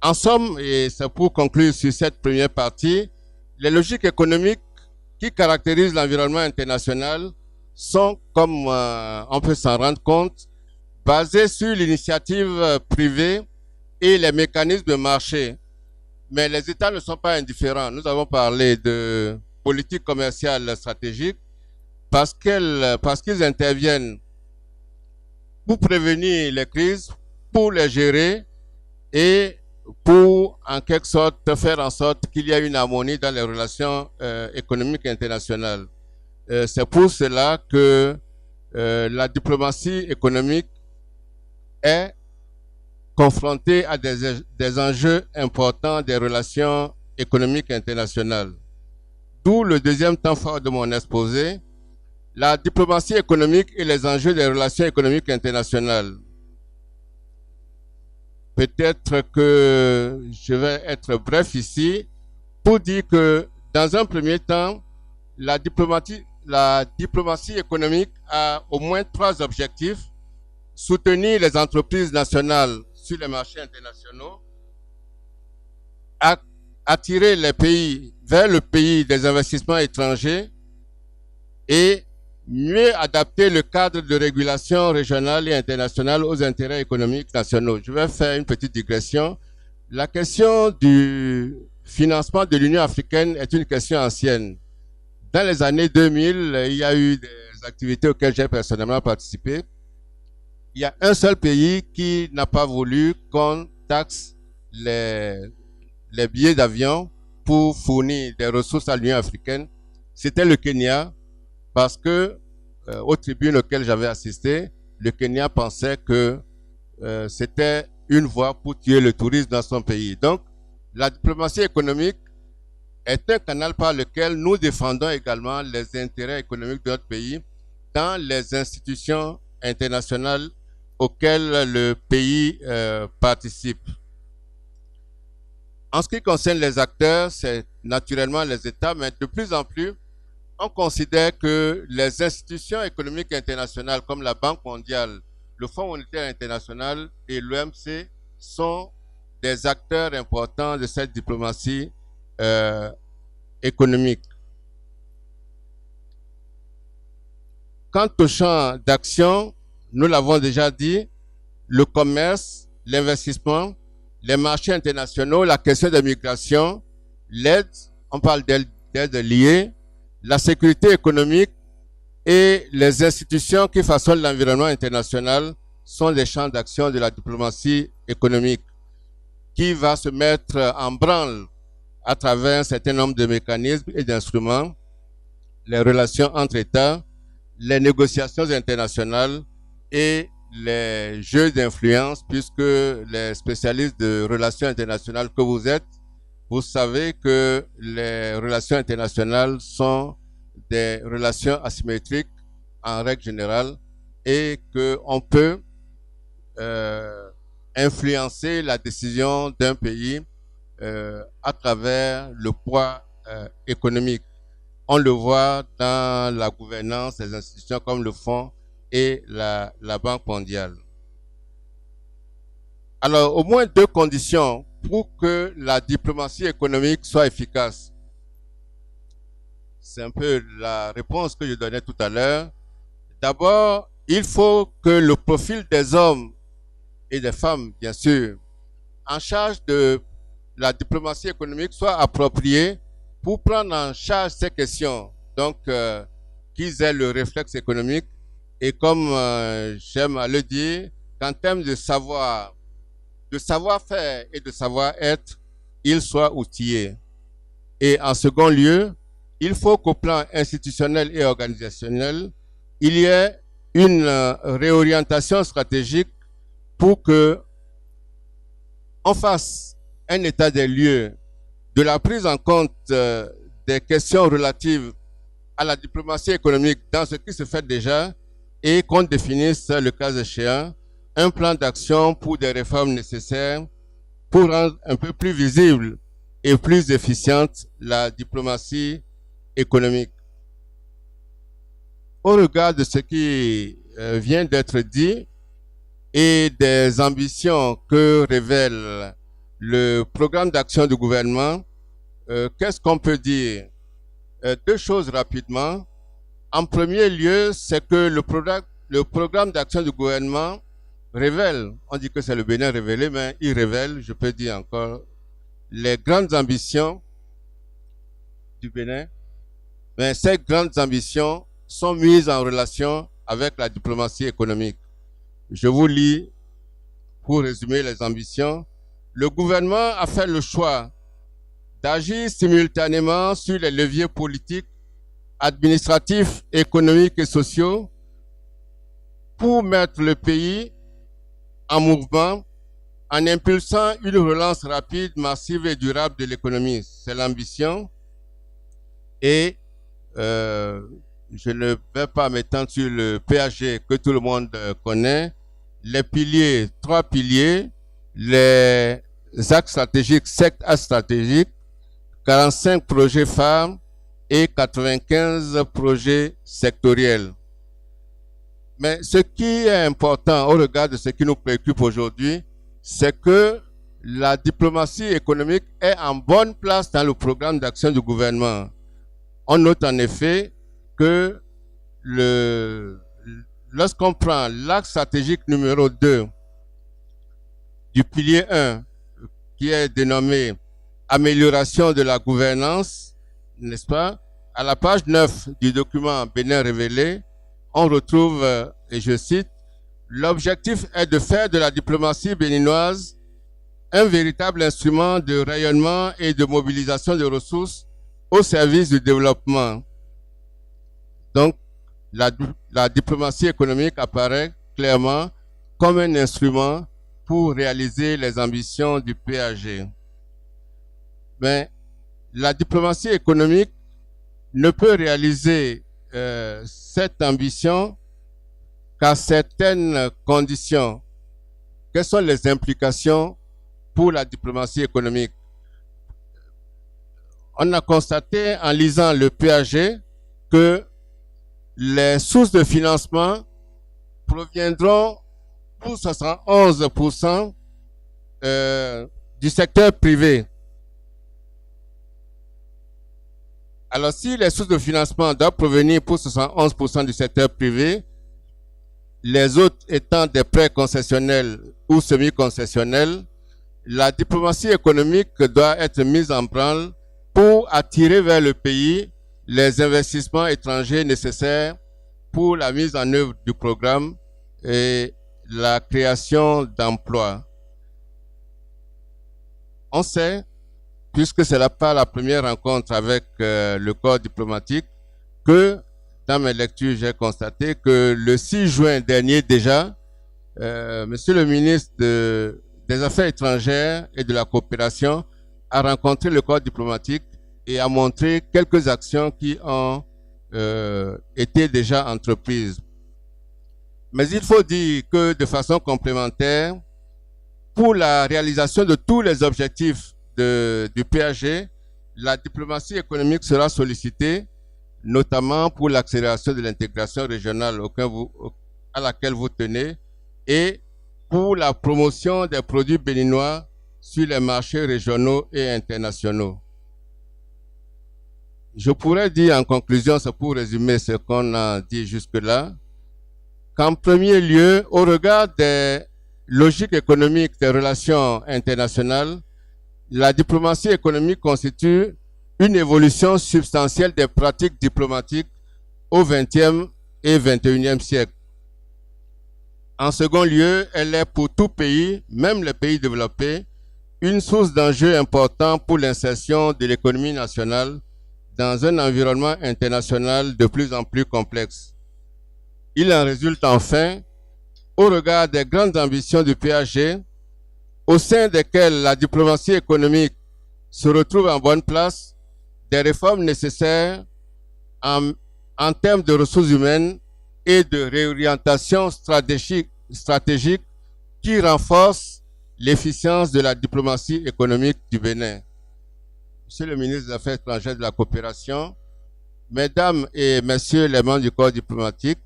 En somme, et c'est pour conclure sur cette première partie, les logiques économiques qui caractérisent l'environnement international sont, comme on peut s'en rendre compte, basées sur l'initiative privée et les mécanismes de marché. Mais les États ne sont pas indifférents. Nous avons parlé de politique commerciale stratégique parce qu'ils interviennent pour prévenir les crises, pour les gérer et pour, en quelque sorte, faire en sorte qu'il y ait une harmonie dans les relations économiques internationales. C'est pour cela que la diplomatie économique est confrontée à des enjeux importants des relations économiques internationales. D'où le deuxième temps fort de mon exposé, la diplomatie économique et les enjeux des relations économiques internationales. Peut-être que je vais être bref ici pour dire que dans un premier temps, la diplomatie économique a au moins 3 objectifs. Soutenir les entreprises nationales sur les marchés internationaux, attirer les pays vers le pays des investissements étrangers et mieux adapter le cadre de régulation régionale et internationale aux intérêts économiques nationaux. Je vais faire une petite digression. La question du financement de l'Union africaine est une question ancienne. Dans les années 2000, il y a eu des activités auxquelles j'ai personnellement participé. Il y a un seul pays qui n'a pas voulu qu'on taxe les billets d'avion pour fournir des ressources à l'Union africaine. C'était le Kenya, parce que aux tribunes auxquelles j'avais assisté, le Kenya pensait que c'était une voie pour tuer le tourisme dans son pays. Donc, la diplomatie économique est un canal par lequel nous défendons également les intérêts économiques de notre pays dans les institutions internationales auxquelles le pays participe. En ce qui concerne les acteurs, c'est naturellement les États, mais de plus en plus, on considère que les institutions économiques internationales comme la Banque mondiale, le Fonds monétaire international et l'OMC sont des acteurs importants de cette diplomatie économique. Quant au champ d'action, nous l'avons déjà dit, le commerce, l'investissement, les marchés internationaux, la question de migration, l'aide, on parle d'aide liée, la sécurité économique et les institutions qui façonnent l'environnement international sont des champs d'action de la diplomatie économique qui va se mettre en branle à travers un certain nombre de mécanismes et d'instruments, les relations entre États, les négociations internationales et les jeux d'influence, puisque les spécialistes de relations internationales que vous êtes, vous savez que les relations internationales sont des relations asymétriques en règle générale et qu'on peut influencer la décision d'un pays à travers le poids économique. On le voit dans la gouvernance des institutions comme le Fonds et la Banque mondiale. Alors, au moins 2 conditions pour que la diplomatie économique soit efficace. C'est un peu la réponse que je donnais tout à l'heure. D'abord, il faut que le profil des hommes et des femmes, bien sûr, en charge de la diplomatie économique soit approprié pour prendre en charge ces questions. Donc, qu'ils aient le réflexe économique et comme j'aime à le dire, qu'en termes de savoir-faire et de savoir-être, ils soient outillés. Et en second lieu, il faut qu'au plan institutionnel et organisationnel, il y ait une réorientation stratégique pour que on fasse un état des lieux de la prise en compte des questions relatives à la diplomatie économique dans ce qui se fait déjà et qu'on définisse, le cas échéant, un plan d'action pour des réformes nécessaires pour rendre un peu plus visible et plus efficiente la diplomatie économique. Au regard de ce qui vient d'être dit et des ambitions que révèle le programme d'action du gouvernement, qu'est-ce qu'on peut dire? Deux choses rapidement. En premier lieu, c'est que le programme d'action du gouvernement révèle, on dit que c'est le Bénin révélé, mais il révèle, je peux dire encore, les grandes ambitions du Bénin. Mais ces grandes ambitions sont mises en relation avec la diplomatie économique. Je vous lis, pour résumer les ambitions, le gouvernement a fait le choix d'agir simultanément sur les leviers politiques, administratifs, économiques et sociaux pour mettre le pays en mouvement en impulsant une relance rapide, massive et durable de l'économie. C'est l'ambition. Et je ne vais pas m'étendre sur le PAG que tout le monde connaît. Les piliers, 3 piliers, les axes stratégiques, 7 axes stratégiques, 45 projets phares et 95 projets sectoriels. Mais ce qui est important au regard de ce qui nous préoccupe aujourd'hui, c'est que la diplomatie économique est en bonne place dans le programme d'action du gouvernement. On note en effet que lorsqu'on prend l'axe stratégique numéro 2 du pilier 1, qui est dénommé amélioration de la gouvernance, n'est-ce pas? À la page 9 du document Bénin révélé, on retrouve, et je cite, l'objectif est de faire de la diplomatie béninoise un véritable instrument de rayonnement et de mobilisation de ressources au service du développement. Donc, la diplomatie économique apparaît clairement comme un instrument pour réaliser les ambitions du PAG. Mais la diplomatie économique ne peut réaliser cette ambition qu'à certaines conditions. Quelles sont les implications pour la diplomatie économique? On a constaté en lisant le PAG que les sources de financement proviendront pour 71% du secteur privé. Alors, si les sources de financement doivent provenir pour 71% du secteur privé, les autres étant des prêts concessionnels ou semi-concessionnels, la diplomatie économique doit être mise en branle pour attirer vers le pays les investissements étrangers nécessaires pour la mise en œuvre du programme et la création d'emplois. On sait, puisque ce n'est pas la première rencontre avec le corps diplomatique, que dans mes lectures, j'ai constaté que le 6 juin dernier déjà, Monsieur le ministre des Affaires étrangères et de la coopération a rencontré le corps diplomatique et a montré quelques actions qui ont été déjà entreprises. Mais il faut dire que de façon complémentaire, pour la réalisation de tous les objectifs du PAG, la diplomatie économique sera sollicitée, notamment pour l'accélération de l'intégration régionale à laquelle vous tenez et pour la promotion des produits béninois sur les marchés régionaux et internationaux. Je pourrais dire en conclusion, c'est pour résumer ce qu'on a dit jusque-là, qu'en premier lieu, au regard des logiques économiques des relations internationales, la diplomatie économique constitue une évolution substantielle des pratiques diplomatiques au XXe et XXIe siècle. En second lieu, elle est pour tout pays, même les pays développés, une source d'enjeux importants pour l'insertion de l'économie nationale dans un environnement international de plus en plus complexe. Il en résulte enfin, au regard des grandes ambitions du PAG, au sein desquelles la diplomatie économique se retrouve en bonne place, des réformes nécessaires en termes de ressources humaines et de réorientation stratégique qui renforcent l'efficience de la diplomatie économique du Bénin. Monsieur le ministre des Affaires étrangères et de la coopération, Mesdames et Messieurs les membres du corps diplomatique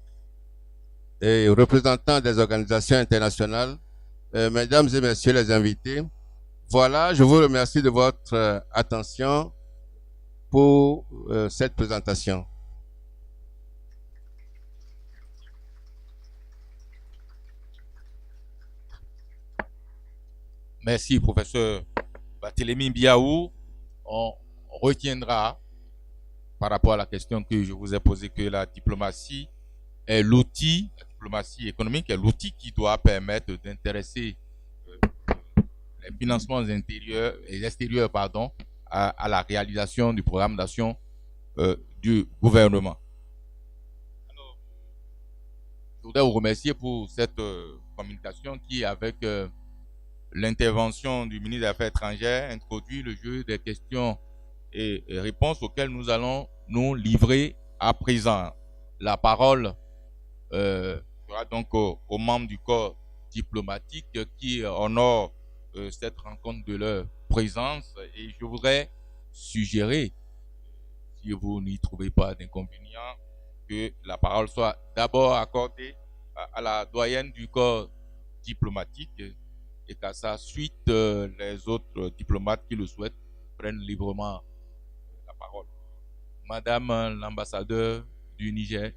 et représentants des organisations internationales, Mesdames et Messieurs les invités, voilà, je vous remercie de votre attention pour cette présentation. Merci, professeur Barthélémy Biaou. On retiendra, par rapport à la question que je vous ai posée, que la diplomatie est l'outil, la diplomatie économique est l'outil qui doit permettre d'intéresser les financements intérieurs et extérieurs, à la réalisation du programme d'action du gouvernement. Alors, je voudrais vous remercier pour cette communication qui, avec l'intervention du ministre des Affaires étrangères, introduit le jeu des questions et réponses auxquelles nous allons nous livrer à présent. La parole sera donc aux membres du corps diplomatique qui honorent cette rencontre de leur présence, et je voudrais suggérer, si vous n'y trouvez pas d'inconvénient, que la parole soit d'abord accordée à la doyenne du corps diplomatique et qu'à sa suite, les autres diplomates qui le souhaitent prennent librement la parole. Madame l'ambassadeur du Niger.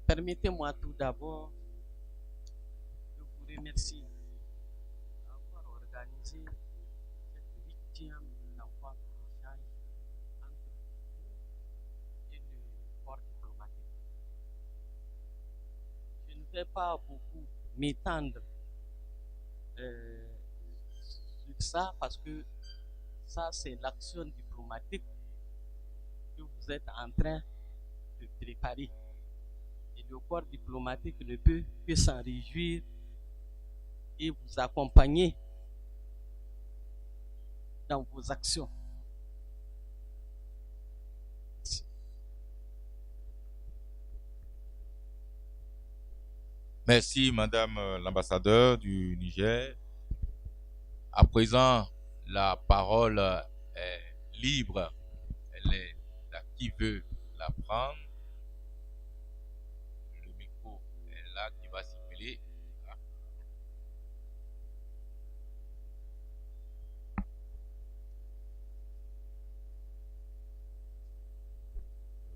Permettez-moi tout d'abord de vous remercier d'avoir organisé cette 8e rencontre d'échange entre vous et le corps diplomatique. Je ne vais pas beaucoup m'étendre sur ça parce que ça, c'est l'action diplomatique que vous êtes en train de préparer. Le corps diplomatique ne peut que s'en réjouir et vous accompagner dans vos actions. Merci, Madame l'ambassadeur du Niger. À présent, la parole est libre. Elle est à qui veut la prendre. Là qui va circuler.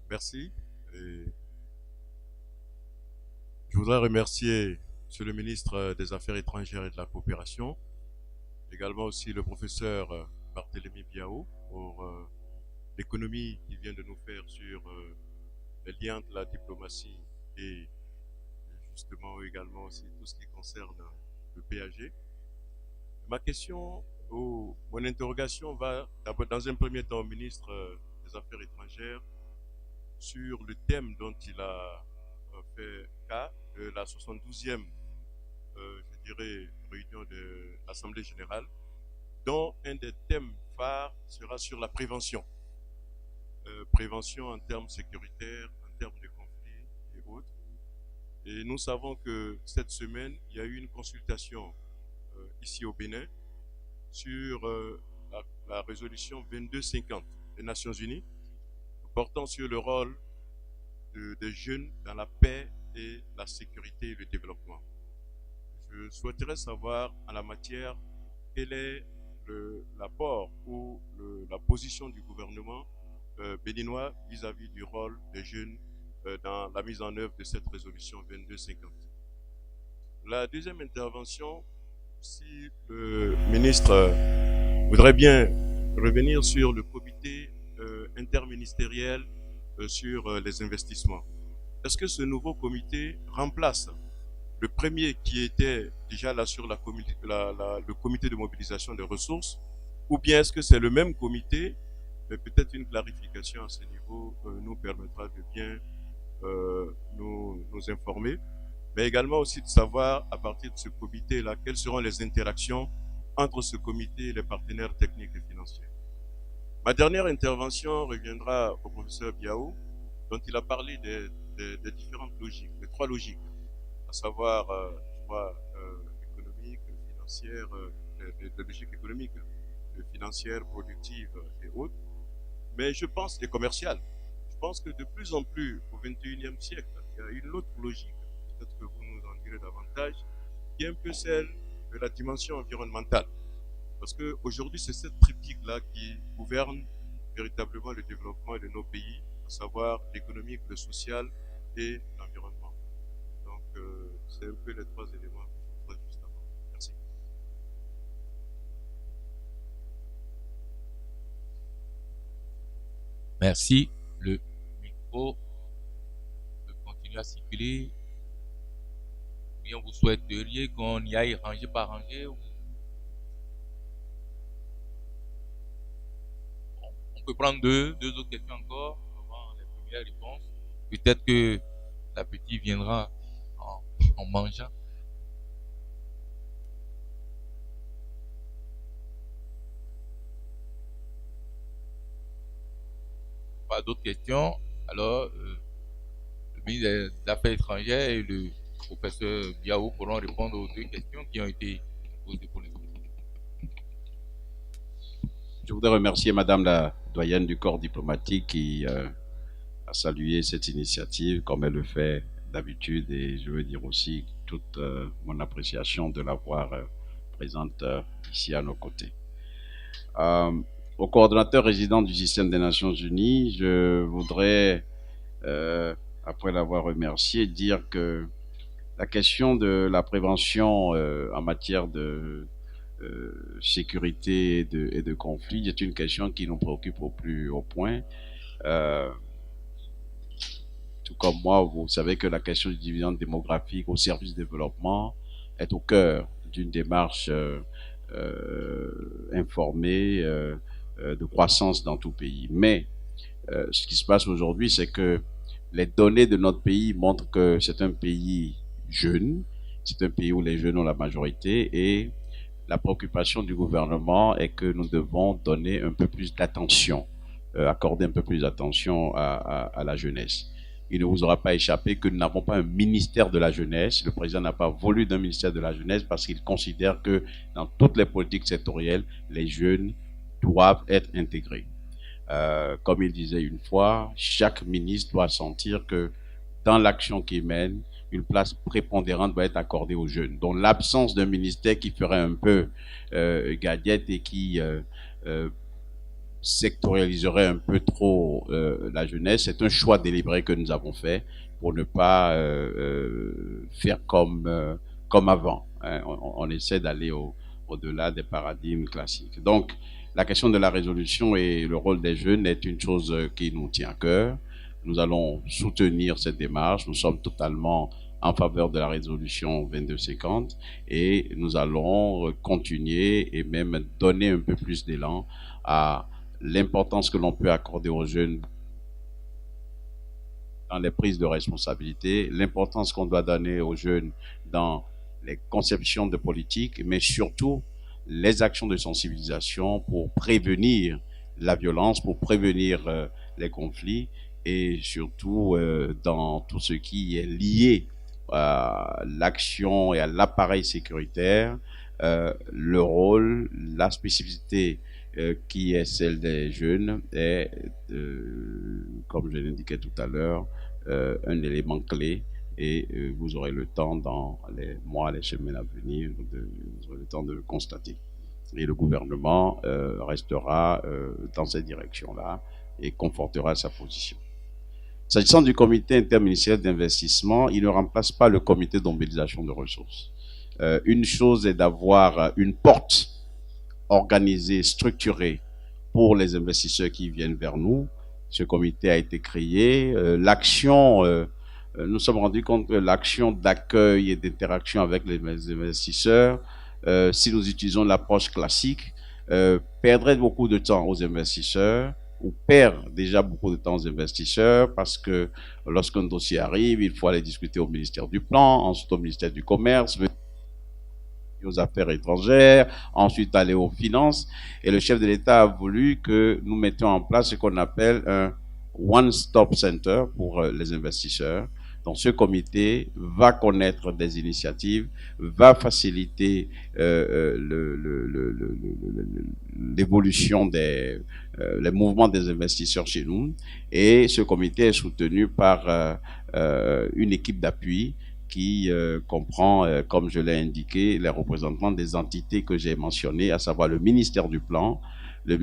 Merci. Je voudrais remercier Monsieur le ministre des Affaires étrangères et de la coopération, également aussi le professeur Barthélémy Biaou pour l'économie qu'il vient de nous faire sur les liens entre la diplomatie et justement également aussi tout ce qui concerne le PAG. Ma question ou mon interrogation va dans un premier temps au ministre des Affaires étrangères sur le thème dont il a fait cas de la 72e je dirais réunion de l'Assemblée générale, dont un des thèmes phares sera sur la prévention. Prévention en termes sécuritaires, en termes de conflits et autres. Et nous savons que cette semaine, il y a eu une consultation ici au Bénin sur la résolution 2250 des Nations Unies portant sur le rôle des jeunes dans la paix et la sécurité et le développement. Je souhaiterais savoir en la matière quel est l'apport ou la position du gouvernement béninois vis-à-vis du rôle des jeunes dans la mise en œuvre de cette résolution 2250. La deuxième intervention, si le ministre voudrait bien revenir sur le comité interministériel sur les investissements. Est-ce que ce nouveau comité remplace le premier qui était déjà là sur le comité de mobilisation des ressources, ou bien est-ce que c'est le même comité, mais peut-être une clarification à ce niveau nous permettra de bien nous informer, mais également aussi de savoir à partir de ce comité-là quelles seront les interactions entre ce comité et les partenaires techniques et financiers. Ma dernière intervention reviendra au professeur Biaou, dont il a parlé des différentes logiques, des trois logiques, à savoir, économique, financière, les logiques économiques, financières, productives et autres, mais je pense, et commerciales. Je pense que de plus en plus, au XXIe siècle, il y a une autre logique, peut-être que vous nous en direz davantage, qui est un peu celle de la dimension environnementale. Parce qu'aujourd'hui, c'est cette triptyque-là qui gouverne véritablement le développement de nos pays, à savoir l'économique, le social et l'environnement. Donc, c'est un peu les trois éléments que je voudrais juste avoir. Merci. Merci. Le micro peut continuer à circuler. Bien, vous souhaiteriez qu'on y aille rangé par rangé ou... Bon, on peut prendre deux autres questions encore avant les premières réponses. Peut-être que l'appétit viendra en mangeant. Pas d'autres questions. Alors, le ministre des Affaires étrangères et le professeur Biaou pourront répondre aux deux questions qui ont été posées pour les autres. Je voudrais remercier Madame la doyenne du corps diplomatique qui a salué cette initiative comme elle le fait d'habitude, et je veux dire aussi toute mon appréciation de l'avoir présente ici à nos côtés. Au coordonnateur résident du système des Nations Unies, je voudrais, après l'avoir remercié, dire que la question de la prévention en matière de sécurité et de conflit est une question qui nous préoccupe au plus haut point. Tout comme moi, vous savez que la question du dividende démographique au service du développement est au cœur d'une démarche informée de croissance dans tout pays. Mais ce qui se passe aujourd'hui, c'est que les données de notre pays montrent que c'est un pays jeune, c'est un pays où les jeunes ont la majorité, et la préoccupation du gouvernement est que nous devons donner un peu plus d'attention, accorder un peu plus d'attention à la jeunesse. Il ne vous aura pas échappé que nous n'avons pas un ministère de la jeunesse. Le président n'a pas voulu d'un ministère de la jeunesse parce qu'il considère que dans toutes les politiques sectorielles, les jeunes doivent être intégrés. Comme il disait une fois, chaque ministre doit sentir que dans l'action qu'il mène, une place prépondérante doit être accordée aux jeunes. Donc l'absence d'un ministère qui ferait un peu gadget et qui sectorialiserait un peu trop la jeunesse, c'est un choix délibéré que nous avons fait pour ne pas faire comme avant. Hein. On essaie d'aller au-delà des paradigmes classiques. Donc, la question de la résolution et le rôle des jeunes est une chose qui nous tient à cœur. Nous allons soutenir cette démarche. Nous sommes totalement en faveur de la résolution 2250 et nous allons continuer et même donner un peu plus d'élan à l'importance que l'on peut accorder aux jeunes dans les prises de responsabilité, l'importance qu'on doit donner aux jeunes dans les conceptions de politique, mais surtout les actions de sensibilisation pour prévenir la violence, pour prévenir les conflits et surtout dans tout ce qui est lié à l'action et à l'appareil sécuritaire, le rôle, la spécificité qui est celle des jeunes est, comme je l'indiquais tout à l'heure, un élément clé et vous aurez le temps dans les mois, les semaines à venir, vous aurez le temps de le constater. Et le gouvernement restera dans cette direction-là et confortera sa position. S'agissant du comité interministériel d'investissement, il ne remplace pas le comité de mobilisation de ressources. Une chose est d'avoir une porte organisée, structurée pour les investisseurs qui viennent vers nous, Ce comité a été créé. Nous sommes rendus compte que l'action d'accueil et d'interaction avec les investisseurs, si nous utilisons l'approche classique, perdrait beaucoup de temps aux investisseurs, ou perd déjà beaucoup de temps aux investisseurs, parce que lorsqu'un dossier arrive, il faut aller discuter au ministère du Plan, ensuite au ministère du Commerce, aux Affaires étrangères, ensuite aller aux finances. Et le chef de l'État a voulu que nous mettions en place ce qu'on appelle un one-stop center pour les investisseurs. Donc, ce comité va connaître des initiatives, va faciliter l'évolution les mouvements des investisseurs chez nous. Et ce comité est soutenu par une équipe d'appui qui comprend, comme je l'ai indiqué, les représentants des entités que j'ai mentionnées, à savoir le ministère du Plan, des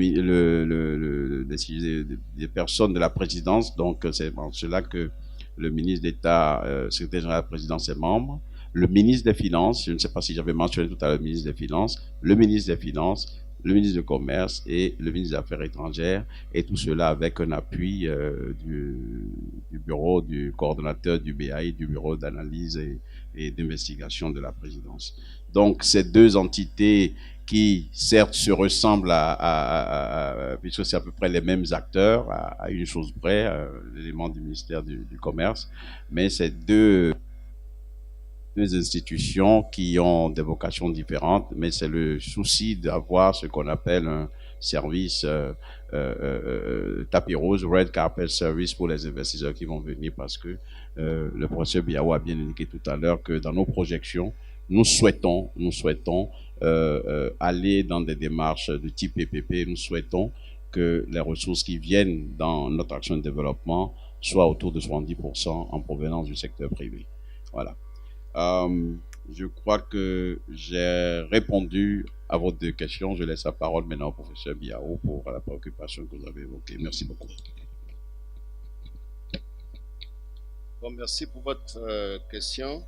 personnes de la présidence. Donc, c'est en cela que le ministre d'État, secrétaire général de la présidence est membre, le ministre des Finances, je ne sais pas si j'avais mentionné tout à l'heure le ministre des Finances, le ministre des Finances, le ministre du Commerce et le ministre des Affaires étrangères, et tout cela avec un appui du bureau du coordonnateur du BAI, du bureau d'analyse et d'investigation de la présidence. Donc, ces deux entités qui, certes, se ressemblent puisque c'est à peu près les mêmes acteurs, à une chose près, l'élément du ministère du Commerce, mais c'est deux institutions qui ont des vocations différentes, mais c'est le souci d'avoir ce qu'on appelle un service tapis rouge, red carpet service pour les investisseurs qui vont venir, parce que le professeur Biao a bien indiqué tout à l'heure que dans nos projections, nous souhaitons aller dans des démarches de type PPP. Nous souhaitons que les ressources qui viennent dans notre action de développement soient autour de 70% en provenance du secteur privé. Voilà. Je crois que j'ai répondu à vos deux questions. Je laisse la parole maintenant au professeur Biao pour la préoccupation que vous avez évoquée. Merci beaucoup. Bon, merci pour votre question.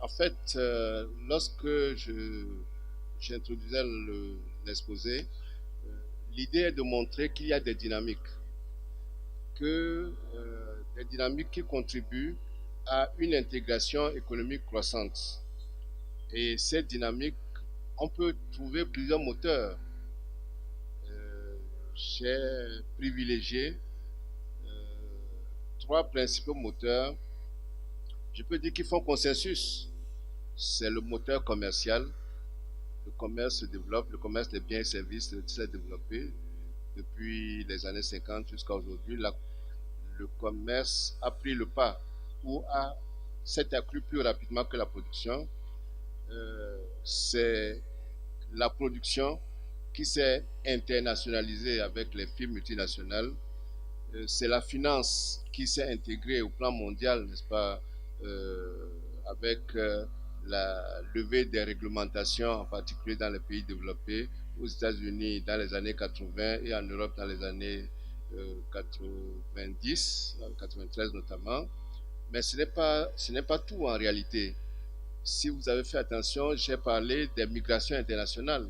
En fait, lorsque j'introduisais l'exposé, l'idée est de montrer qu'il y a des dynamiques, des dynamiques qui contribuent à une intégration économique croissante. Et cette dynamique, on peut trouver plusieurs moteurs. J'ai privilégié trois principaux moteurs. Je peux dire qu'ils font consensus. C'est le moteur commercial. Le commerce se développe, le commerce des biens et services s'est développé depuis les années 50 jusqu'à aujourd'hui. Le commerce a pris le pas ou s'est accru plus rapidement que la production. C'est la production qui s'est internationalisée avec les firmes multinationales. C'est la finance qui s'est intégrée au plan mondial, n'est-ce pas, avec la levée des réglementations, en particulier dans les pays développés, aux États-Unis dans les années 80 et en Europe dans les années 90, 93 notamment. Mais ce n'est pas tout en réalité. Si vous avez fait attention, j'ai parlé des migrations internationales.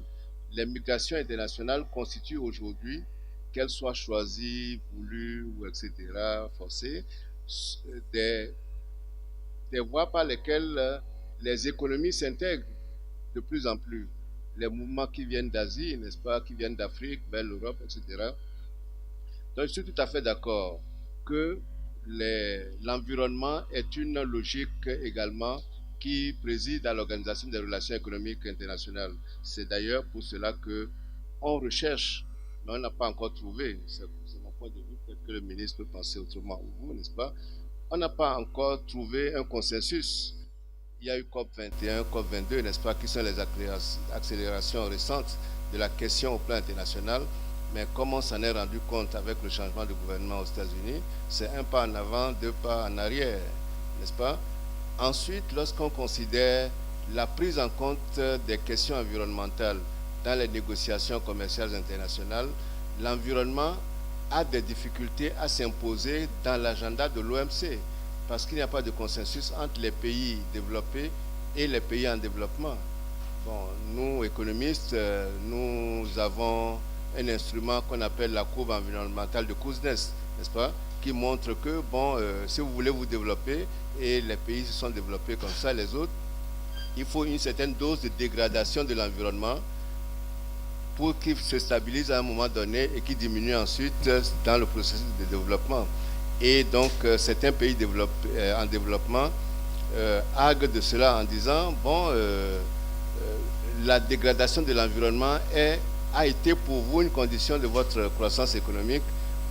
Les migrations internationales constituent aujourd'hui, qu'elles soient choisies, voulues ou etc., forcées, des voies par lesquelles les économies s'intègrent de plus en plus. Les mouvements qui viennent d'Asie, n'est-ce pas, qui viennent d'Afrique, vers l'Europe, etc. Donc, je suis tout à fait d'accord que l'environnement est une logique également qui préside à l'organisation des relations économiques internationales. C'est d'ailleurs pour cela qu'on recherche, mais on n'a pas encore trouvé, c'est mon point de vue, peut-être que le ministre peut penser autrement ou vous, n'est-ce pas? On n'a pas encore trouvé un consensus. Il y a eu COP21, COP22, n'est-ce pas, qui sont les accélérations récentes de la question au plan international. Mais comme on s'en est rendu compte avec le changement de gouvernement aux États-Unis, c'est un pas en avant, deux pas en arrière, n'est-ce pas? Ensuite, lorsqu'on considère la prise en compte des questions environnementales dans les négociations commerciales internationales, l'environnement a des difficultés à s'imposer dans l'agenda de l'OMC, parce qu'il n'y a pas de consensus entre les pays développés et les pays en développement. Bon, nous, économistes, nous avons un instrument qu'on appelle la courbe environnementale de Kuznets, n'est-ce pas, qui montre que, bon, si vous voulez vous développer, et les pays se sont développés comme ça, les autres, il faut une certaine dose de dégradation de l'environnement pour qu'il se stabilise à un moment donné et qu'il diminue ensuite dans le processus de développement. Et donc, certains pays en développement arguent de cela en disant, bon, la dégradation de l'environnement a été pour vous une condition de votre croissance économique.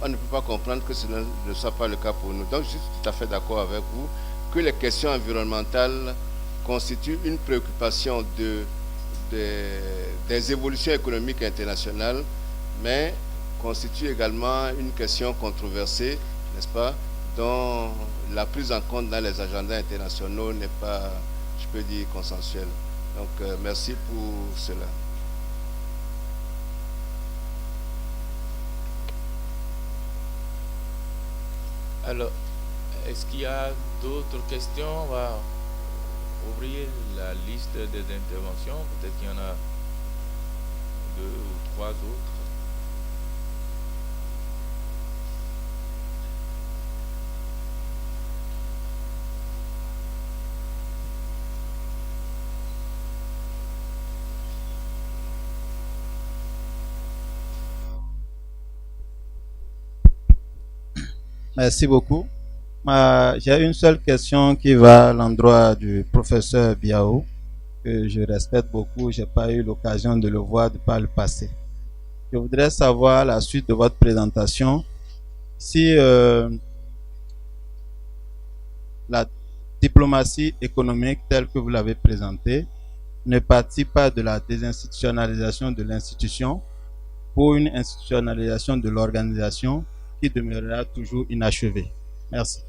On ne peut pas comprendre que ce ne soit pas le cas pour nous. Donc, je suis tout à fait d'accord avec vous que les questions environnementales constituent une préoccupation des évolutions économiques internationales, mais constituent également une question controversée, n'est-ce pas, dont la prise en compte dans les agendas internationaux n'est pas, je peux dire, consensuelle. Donc, merci pour cela. Alors, est-ce qu'il y a d'autres questions? On va ouvrir la liste des interventions. Peut-être qu'il y en a 2 ou 3 autres. Merci beaucoup. J'ai une seule question qui va à l'endroit du professeur Biao, que je respecte beaucoup. Je n'ai pas eu l'occasion de le voir de par le passé. Je voudrais savoir, à la suite de votre présentation, si la diplomatie économique telle que vous l'avez présentée ne partit pas de la désinstitutionnalisation de l'institution pour une institutionnalisation de l'organisation qui demeurera toujours inachevée. Merci.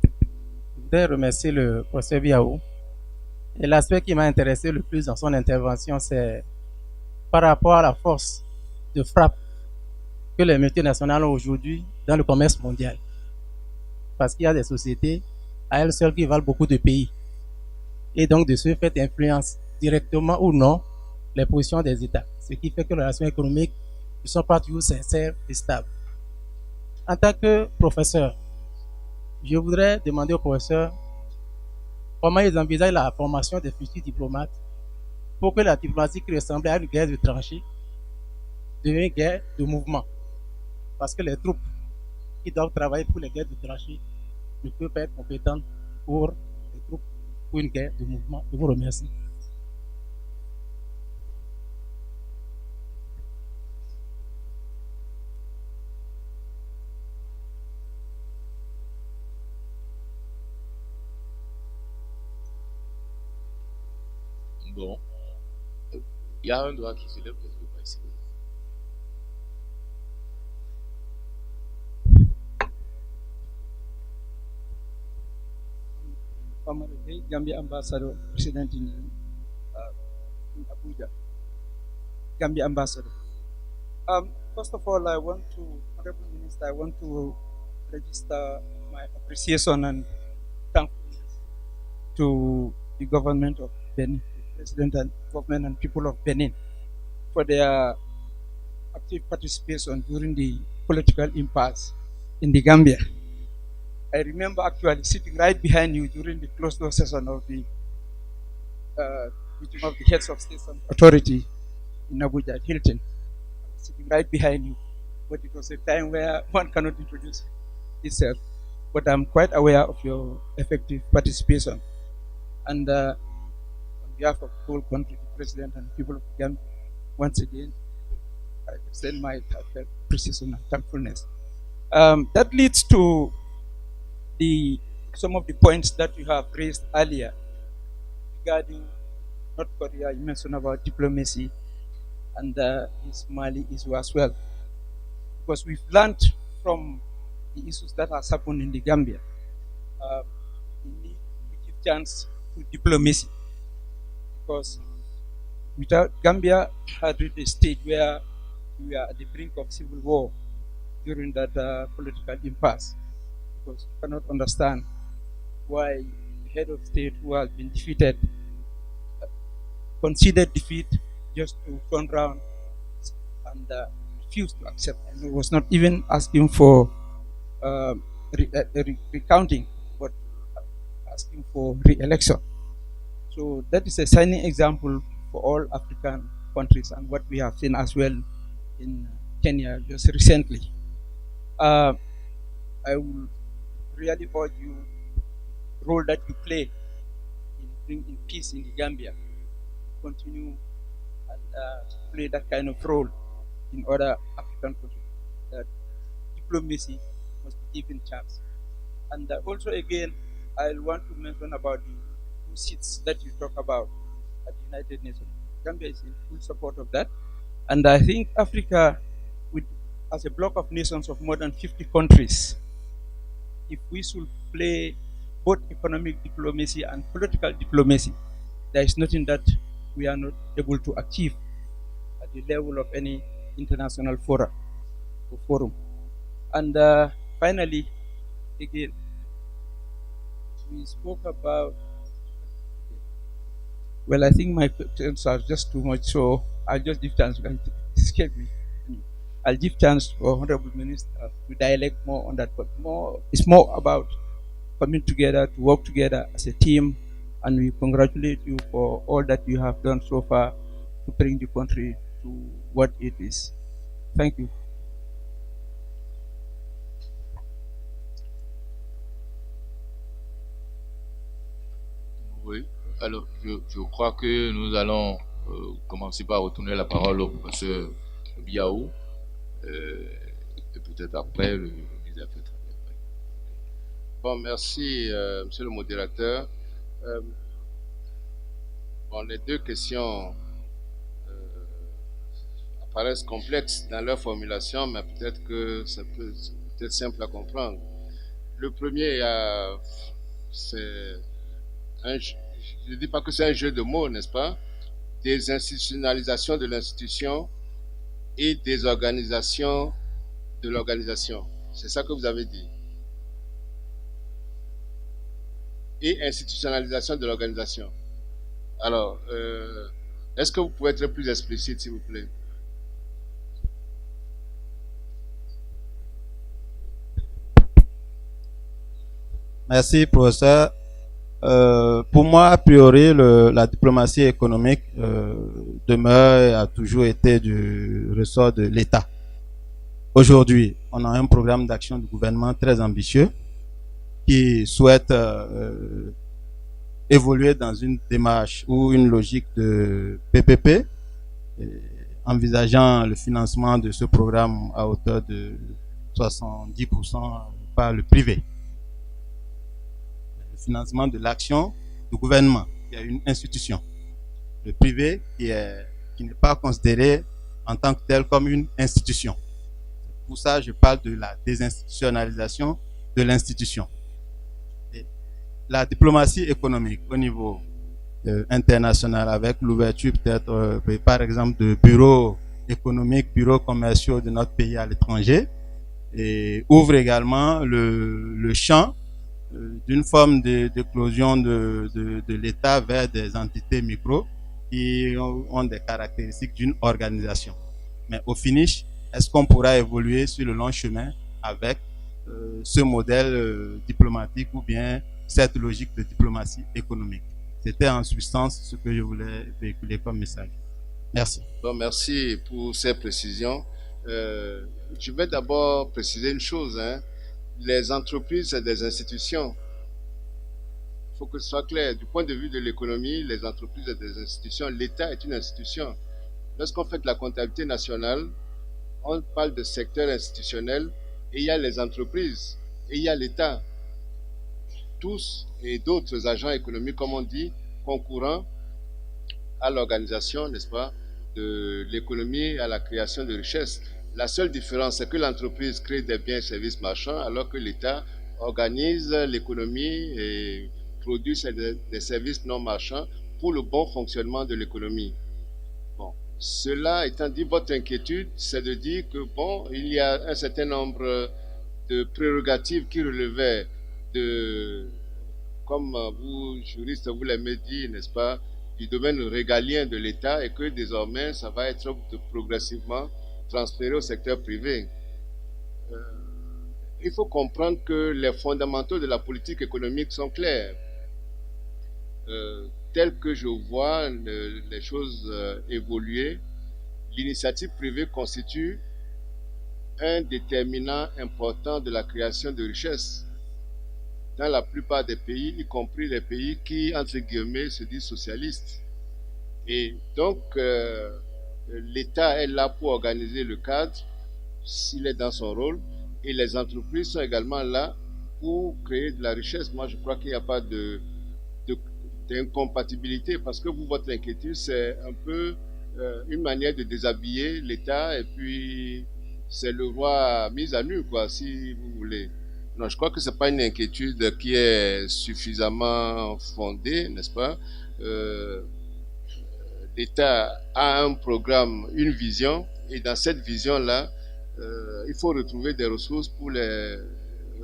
Je voudrais remercier le professeur Biao. Et l'aspect qui m'a intéressé le plus dans son intervention, c'est par rapport à la force de frappe que les multinationales ont aujourd'hui dans le commerce mondial. Parce qu'il y a des sociétés à elles seules qui valent beaucoup de pays. Et donc, de ce fait, influencent directement ou non les positions des États. Ce qui fait que les relations économiques ne sont pas toujours sincères et stables. En tant que professeur, je voudrais demander au professeur comment ils envisagent la formation des futurs diplomates pour que la diplomatie qui ressemblait à une guerre de tranchées devienne une guerre de mouvement. Parce que les troupes qui doivent travailler pour les guerres de tranchées ne peuvent pas être compétentes pour les troupes pour une guerre de mouvement. Je vous remercie. Bon. Il y a un doigt qui se lève, peut-être que je vais essayer. Gambia Ambassador, President in Abuja. Gambia Ambassador. First of all, Honorable Minister, I want to register my appreciation and thankfulness to the government of Benin, the President and government and people of Benin, for their active participation during the political impasse in the Gambia. I remember actually sitting right behind you during the closed-door session of the meeting of the heads of state and authority in Abuja at Hilton. I was sitting right behind you, but it was a time where one cannot introduce itself. But I'm quite aware of your effective participation. And on behalf of the whole country, the President and the people of Gambia, once again, I extend my heartfelt appreciation and thankfulness. That leads to some of the points that you have raised earlier regarding North Korea. You mentioned about diplomacy and this Mali issue as well. Because we've learned from the issues that has happened in the Gambia, we need to give chance to diplomacy. Because without Gambia had reached a stage where we are at the brink of civil war during that political impasse, because you cannot understand why the head of state who has been defeated considered defeat just to turn around and refused to accept. And he was not even asking for recounting, but asking for re-election. So that is a shining example for all African countries, and what we have seen as well in Kenya just recently. I will really urge you, the role that you play in bringing peace in the Gambia, continue and play that kind of role in other African countries. That diplomacy must be given chance. And also again, I want to mention about the 2 seats that you talk about at the United Nations. Gambia is in full support of that. And I think Africa, as a block of nations of more than 50 countries, if we should play both economic diplomacy and political diplomacy, there is nothing that we are not able to achieve at the level of any international forum. And finally, again, we spoke about, well, I think my questions are just too much, so I'll just give chance to escape me. I'll give chance for Honorable Minister to dialogue more on that, but it's more about coming together to work together as a team, and we congratulate you for all that you have done so far to bring the country to what it is. Thank you. Oui, alors je crois que nous allons commencer par retourner la parole au professeur Biaou et peut-être après le ministre des Affaires étrangères. Bon, merci, monsieur le modérateur. Bon, les 2 questions apparaissent complexes dans leur formulation, mais peut-être que ça peut être simple à comprendre. Le premier, c'est je ne dis pas que c'est un jeu de mots, n'est-ce pas? Des institutionnalisations de l'institution et des organisations de l'organisation. C'est ça que vous avez dit. Et institutionnalisation de l'organisation. Alors, est-ce que vous pouvez être plus explicite, s'il vous plaît? Merci, professeur. Pour moi, a priori, la diplomatie économique demeure et a toujours été du ressort de l'État. Aujourd'hui, on a un programme d'action du gouvernement très ambitieux qui souhaite évoluer dans une démarche ou une logique de PPP, envisageant le financement de ce programme à hauteur de 70% par le privé. Financement de l'action du gouvernement, qui est une institution. Le privé qui n'est pas considéré en tant que tel comme une institution. Pour ça, je parle de la désinstitutionnalisation de l'institution. La diplomatie économique au niveau international, avec l'ouverture peut-être, par exemple, de bureaux économiques, bureaux commerciaux de notre pays à l'étranger, et ouvre également le champ d'une forme d'éclosion de l'État vers des entités micro qui ont des caractéristiques d'une organisation. Mais au finish, est-ce qu'on pourra évoluer sur le long chemin avec ce modèle diplomatique ou bien cette logique de diplomatie économique? C'était en substance ce que je voulais véhiculer comme message. Merci. Bon, merci pour ces précisions. Je vais d'abord préciser une chose, hein. Les entreprises, c'est des institutions. Il faut que ce soit clair. Du point de vue de l'économie, les entreprises, c'est des institutions. L'État est une institution. Lorsqu'on fait de la comptabilité nationale, on parle de secteur institutionnel et il y a les entreprises et il y a l'État. Tous et d'autres agents économiques, comme on dit, concourant à l'organisation, n'est-ce pas, de l'économie, à la création de richesses. La seule différence, c'est que l'entreprise crée des biens et services marchands, alors que l'État organise l'économie et produit des services non marchands pour le bon fonctionnement de l'économie. Bon, Cela étant dit, votre inquiétude, c'est de dire que, bon, il y a un certain nombre de prérogatives qui relevaient de, comme vous, juristes, vous l'avez dit, n'est-ce pas, du domaine régalien de l'État, et que désormais, ça va être progressivement transféré au secteur privé. Il faut comprendre que les fondamentaux de la politique économique sont clairs. Tel que je vois les choses évoluer, l'initiative privée constitue un déterminant important de la création de richesses dans la plupart des pays, y compris les pays qui, entre guillemets, se disent socialistes. Et donc, l'État est là pour organiser le cadre, s'il est dans son rôle, et les entreprises sont également là pour créer de la richesse. Moi, je crois qu'il n'y a pas d'incompatibilité, parce que vous, votre inquiétude, c'est un peu une manière de déshabiller l'État, et puis c'est le roi mis à nu, quoi, si vous voulez. Non, je crois que ce n'est pas une inquiétude qui est suffisamment fondée, n'est-ce pas? L'État a un programme, une vision, et dans cette vision-là, il faut retrouver des ressources pour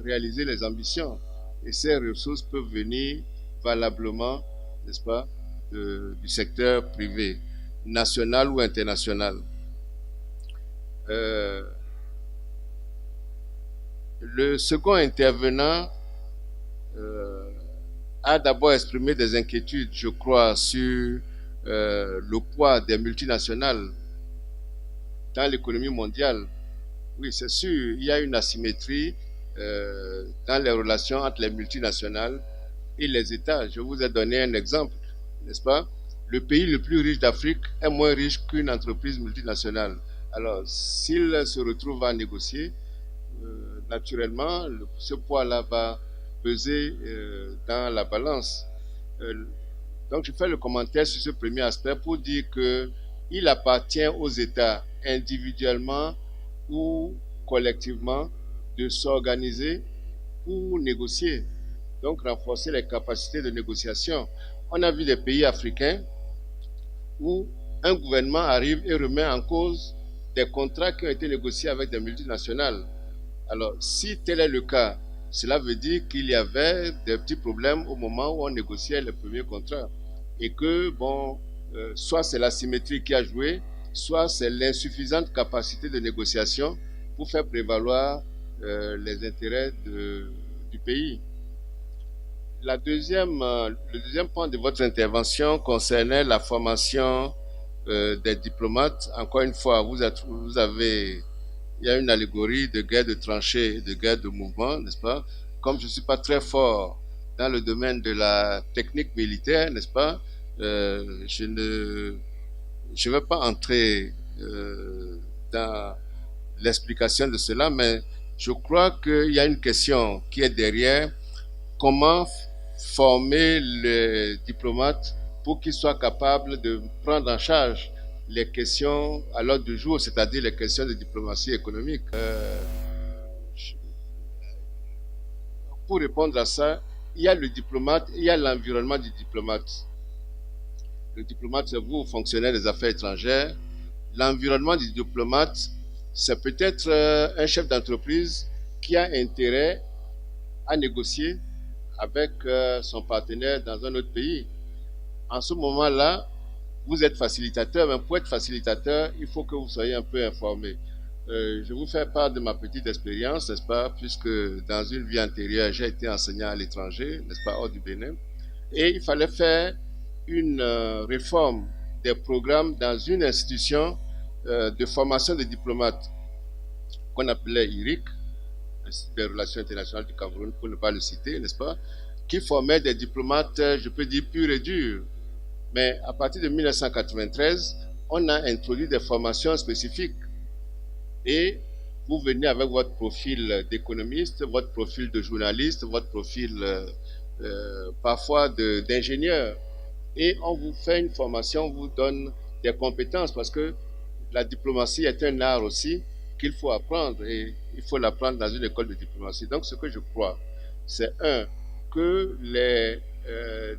réaliser les ambitions. Et ces ressources peuvent venir valablement, n'est-ce pas, du secteur privé, national ou international. Le second intervenant a d'abord exprimé des inquiétudes, je crois, sur le poids des multinationales dans l'économie mondiale. Oui, c'est sûr, il y a une asymétrie dans les relations entre les multinationales et les États. Je vous ai donné un exemple, n'est-ce pas? Le pays le plus riche d'Afrique est moins riche qu'une entreprise multinationale. Alors, s'il se retrouve à négocier, naturellement, ce poids-là va peser dans la balance. Donc, je fais le commentaire sur ce premier aspect pour dire qu'il appartient aux États, individuellement ou collectivement, de s'organiser pour négocier, donc renforcer les capacités de négociation. On a vu des pays africains où un gouvernement arrive et remet en cause des contrats qui ont été négociés avec des multinationales. Alors, si tel est le cas, cela veut dire qu'il y avait des petits problèmes au moment où on négociait les premiers contrats. Et que, bon, soit c'est l'asymétrie qui a joué, soit c'est l'insuffisante capacité de négociation pour faire prévaloir les intérêts du pays. Le deuxième point de votre intervention concernait la formation des diplomates. Encore une fois, il y a une allégorie de guerre de tranchées et de guerre de mouvement, n'est-ce pas? Comme je ne suis pas très fort dans le domaine de la technique militaire, n'est-ce pas? Je ne vais pas entrer dans l'explication de cela, mais je crois qu'il y a une question qui est derrière. Comment former les diplomates pour qu'ils soient capables de prendre en charge les questions à l'ordre du jour, c'est-à-dire les questions de diplomatie économique. Pour répondre à ça, il y a le diplomate, il y a l'environnement du diplomate. Le diplomate, c'est vous, fonctionnaire des affaires étrangères. L'environnement du diplomate, c'est peut-être un chef d'entreprise qui a intérêt à négocier avec son partenaire dans un autre pays. En ce moment-là, vous êtes facilitateur, mais pour être facilitateur, il faut que vous soyez un peu informé. Je vous fais part de ma petite expérience, n'est-ce pas, puisque dans une vie antérieure, j'ai été enseignant à l'étranger, n'est-ce pas, hors du Bénin, et il fallait faire une réforme des programmes dans une institution de formation de diplomates qu'on appelait IRIC, Institut des Relations Internationales du Cameroun, pour ne pas le citer, n'est-ce pas, qui formait des diplomates, je peux dire, purs et durs. Mais à partir de 1993, on a introduit des formations spécifiques. Et vous venez avec votre profil d'économiste, votre profil de journaliste, votre profil parfois d'ingénieur. Et on vous fait une formation, on vous donne des compétences parce que la diplomatie est un art aussi qu'il faut apprendre et il faut l'apprendre dans une école de diplomatie. Donc ce que je crois, c'est que les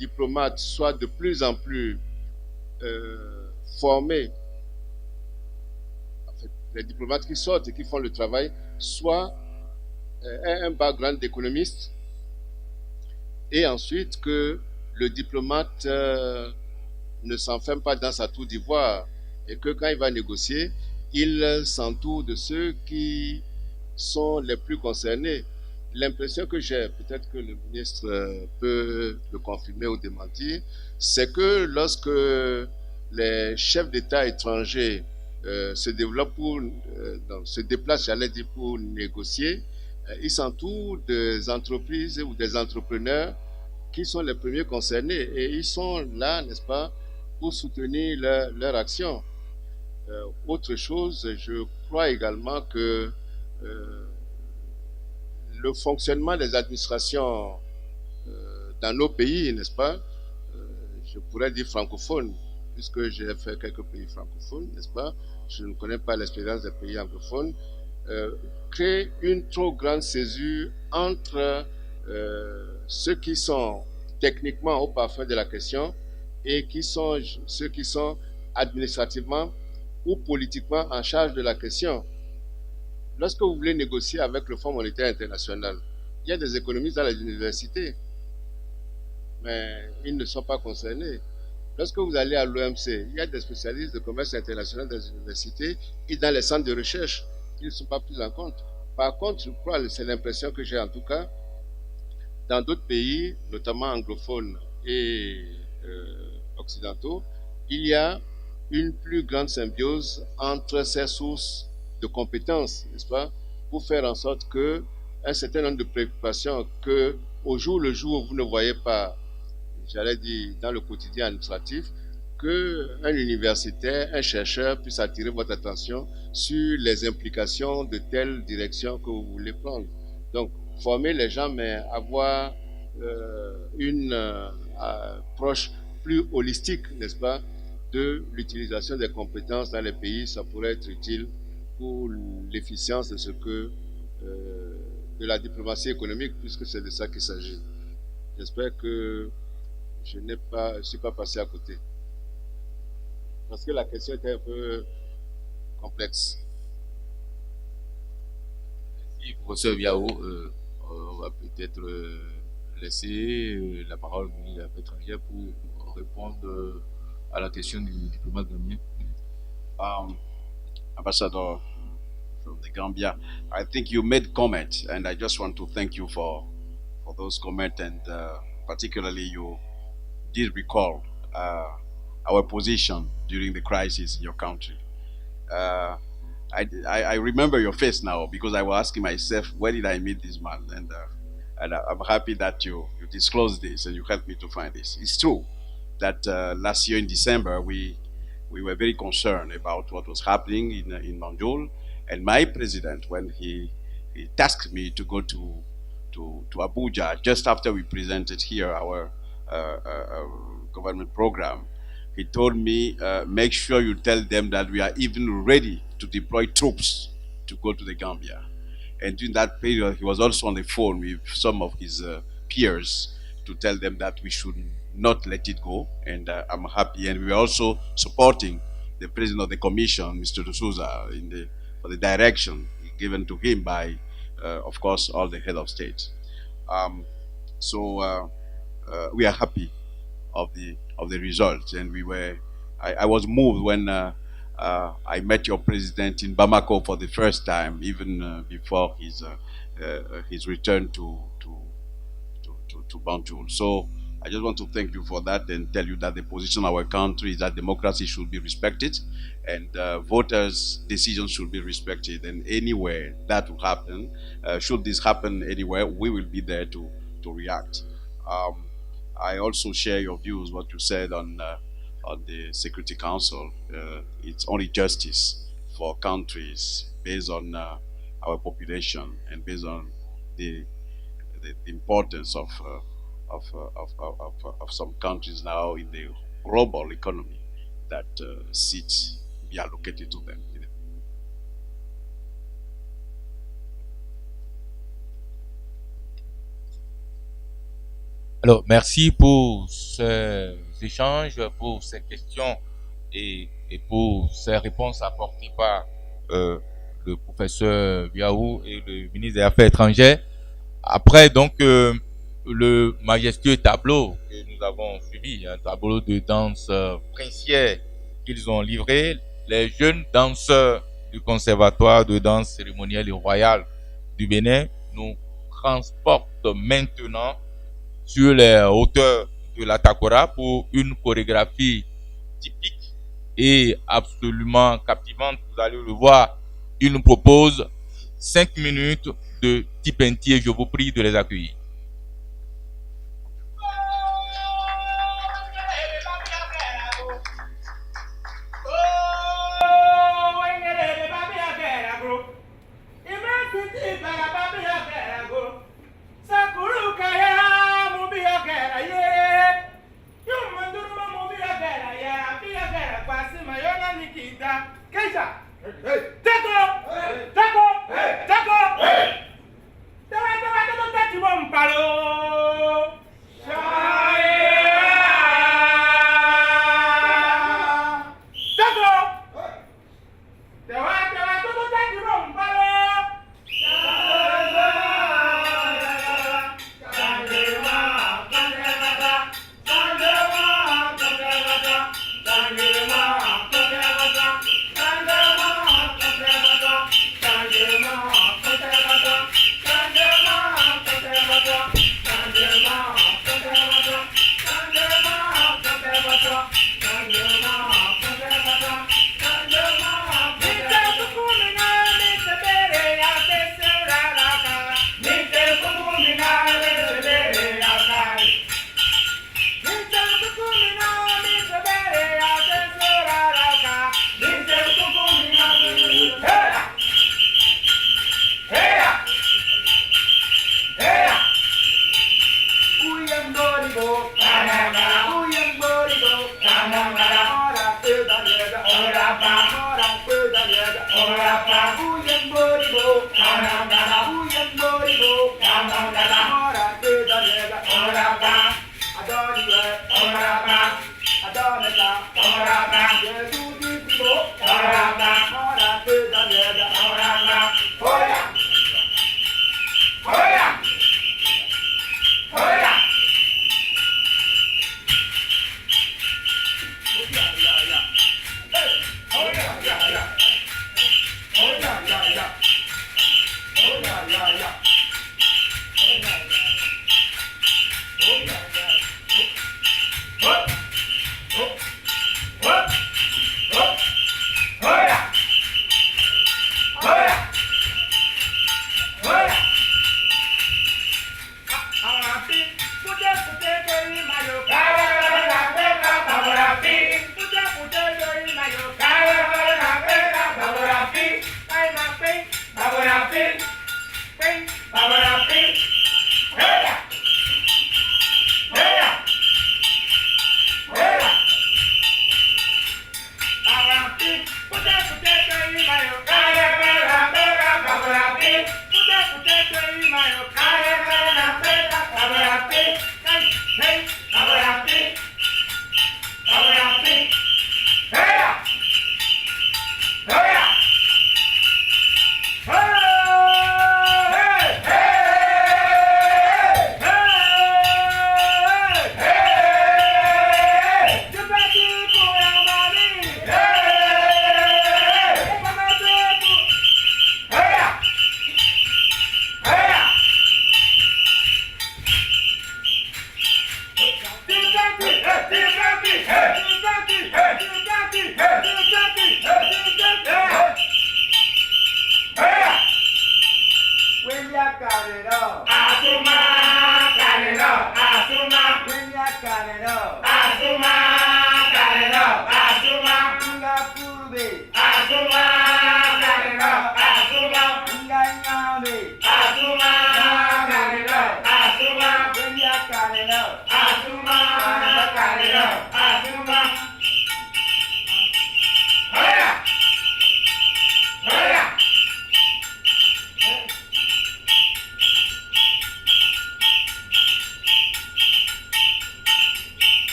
diplomates soient de plus en plus formés les diplomates qui sortent et qui font le travail soient aient un background d'économiste, et ensuite que le diplomate ne s'enferme pas dans sa tour d'ivoire et que quand il va négocier, il s'entoure de ceux qui sont les plus concernés. L'impression que j'ai, peut-être que le ministre peut le confirmer ou démentir, c'est que lorsque les chefs d'État étrangers se déplacent, j'allais dire, pour négocier, ils s'entourent des entreprises ou des entrepreneurs qui sont les premiers concernés, et ils sont là, n'est-ce pas, pour soutenir leur action. Autre chose, je crois également que le fonctionnement des administrations dans nos pays, n'est-ce pas, je pourrais dire francophones, puisque j'ai fait quelques pays francophones, n'est-ce pas, je ne connais pas l'expérience des pays anglophones, crée une trop grande césure entre ceux qui sont techniquement au parfum de la question et qui sont ceux qui sont administrativement ou politiquement en charge de la question. Lorsque vous voulez négocier avec le Fonds monétaire international, il y a des économistes dans les universités, mais ils ne sont pas concernés. Lorsque vous allez à l'OMC, il y a des spécialistes de commerce international dans les universités et dans les centres de recherche. Ils ne sont pas pris en compte. Par contre, je crois, c'est l'impression que j'ai en tout cas, dans d'autres pays, notamment anglophones et occidentaux, il y a une plus grande symbiose entre ces sources de compétences, n'est-ce pas, pour faire en sorte que un certain nombre de préoccupations que au jour le jour vous ne voyez pas, j'allais dire dans le quotidien administratif, qu'un universitaire, un chercheur puisse attirer votre attention sur les implications de telle direction que vous voulez prendre. Donc, former les gens, mais avoir une approche plus holistique, n'est-ce pas, de l'utilisation des compétences dans les pays, ça pourrait être utile pour l'efficience de ce que de la diplomatie économique, puisque c'est de ça qu'il s'agit. J'espère que je ne suis pas passé à côté. Parce que la question était un peu complexe. Merci, professeur Biao. On va peut-être laisser la parole au ministre des Affaires étrangères pour répondre à la question du diplomate gambien. Ambassador from the Gambia, I think you made comment, and I just want to thank you for those comments, and particularly you did recall our position during the crisis in your country. I remember your face now because I was asking myself, where did I meet this man? And I'm happy that you disclosed this and you helped me to find this. It's true that last year in December, we were very concerned about what was happening in Banjul. And my president, when he tasked me to go to Abuja just after we presented here our government program, he told me, make sure you tell them that we are even ready to deploy troops to go to the Gambia. And during that period, he was also on the phone with some of his peers to tell them that we should not let it go. And I'm happy. And we are also supporting the president of the commission, Mr. D'Souza, for the direction given to him by, of course, all the head of state. So we are happy of the results, and I was moved when I met your president in Bamako for the first time, even before his return to Banjul. So I just want to thank you for that and tell you that the position of our country is that democracy should be respected and voters' decisions should be respected. And anywhere that will happen, should this happen anywhere, we will be there to react. I also share your views, what you said on the Security Council. It's only justice for countries based on our population and based on the importance of some countries now in the global economy that seats be allocated to them. Alors, merci pour ces échanges, pour ces questions et pour ces réponses apportées par le professeur Biaou et le ministre des Affaires étrangères. Après, donc, le majestueux tableau que nous avons suivi, un tableau de danse princière qu'ils ont livré, les jeunes danseurs du conservatoire de danse cérémonielle et royale du Bénin nous transportent maintenant sur les hauteurs de la Takora pour une chorégraphie typique et absolument captivante. Vous allez le voir, ils nous proposent 5 minutes de Tipenti et je vous prie de les accueillir.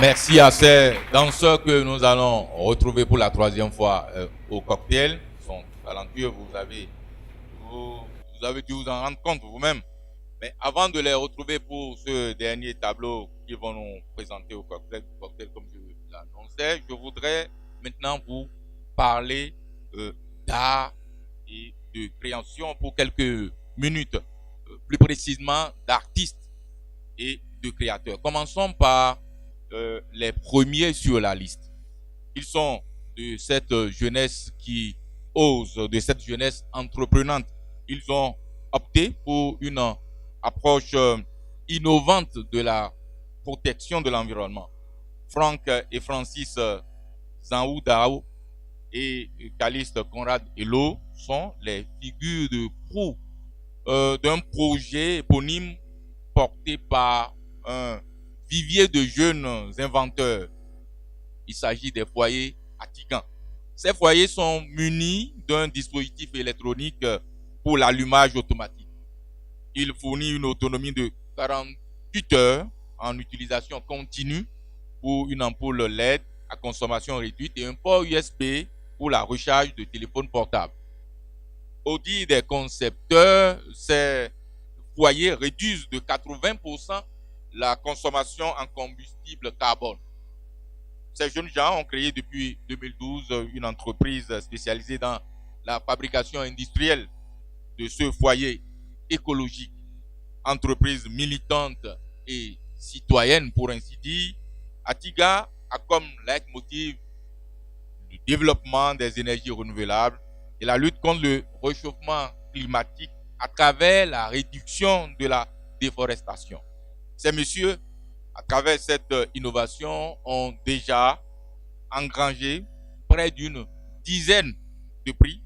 Merci à ces danseurs que nous allons retrouver pour la troisième fois au cocktail. Ils sont talentueux, vous avez dû vous en rendre compte vous-même. Mais avant de les retrouver pour ce dernier tableau qu'ils vont nous présenter au cocktail comme je l'annonçais, je voudrais maintenant vous parler d'art et de création pour quelques minutes, plus précisément d'artistes et de créateurs. Commençons par les premiers sur la liste. Ils sont de cette jeunesse qui ose, de cette jeunesse entreprenante. Ils ont opté pour une approche innovante de la protection de l'environnement. Franck et Francis Zanhoudao et Caliste Conrad Hello sont les figures de proue d'un projet éponyme porté par un vivier de jeunes inventeurs. Il s'agit des foyers Atigan. Ces foyers sont munis d'un dispositif électronique pour l'allumage automatique. Il fournit une autonomie de 48 heures en utilisation continue pour une ampoule LED à consommation réduite et un port USB pour la recharge de téléphone portable. Au dire des concepteurs, ces foyers réduisent de 80% la consommation en combustible carbone. Ces jeunes gens ont créé depuis 2012 une entreprise spécialisée dans la fabrication industrielle de ce foyer écologique. Entreprise militante et citoyenne, pour ainsi dire, Atiga a comme leitmotiv le développement des énergies renouvelables et la lutte contre le réchauffement climatique à travers la réduction de la déforestation. Ces messieurs, à travers cette innovation, ont déjà engrangé près d'une dizaine de prix,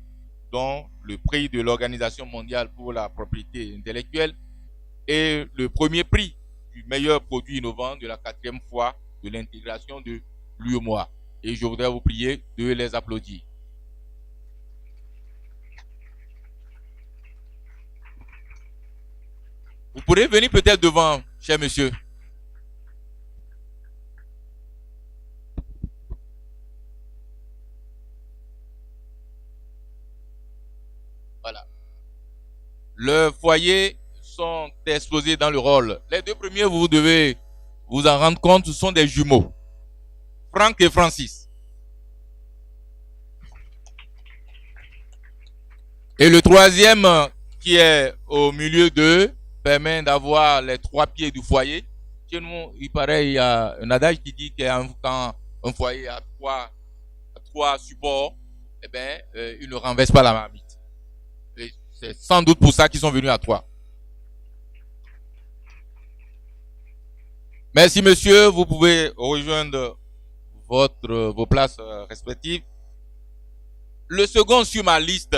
dont le prix de l'Organisation mondiale pour la propriété intellectuelle et le premier prix du meilleur produit innovant de la 4e fois de l'intégration de l'UEMOA. Et je voudrais vous prier de les applaudir. Vous pourrez venir peut-être devant, cher monsieur. Voilà. Le foyer sont exposés dans le rôle. Les deux premiers, vous devez vous en rendre compte, ce sont des jumeaux. Franck et Francis. Et le troisième, qui est au milieu d'eux, permet d'avoir les 3 pieds du foyer. Chez nous, il paraît, il y a un adage qui dit quand un foyer a 3 supports, eh bien, il ne renverse pas la marmite. Et c'est sans doute pour ça qu'ils sont venus à 3. Merci, monsieur. Vous pouvez rejoindre vos places respectives. Le second sur ma liste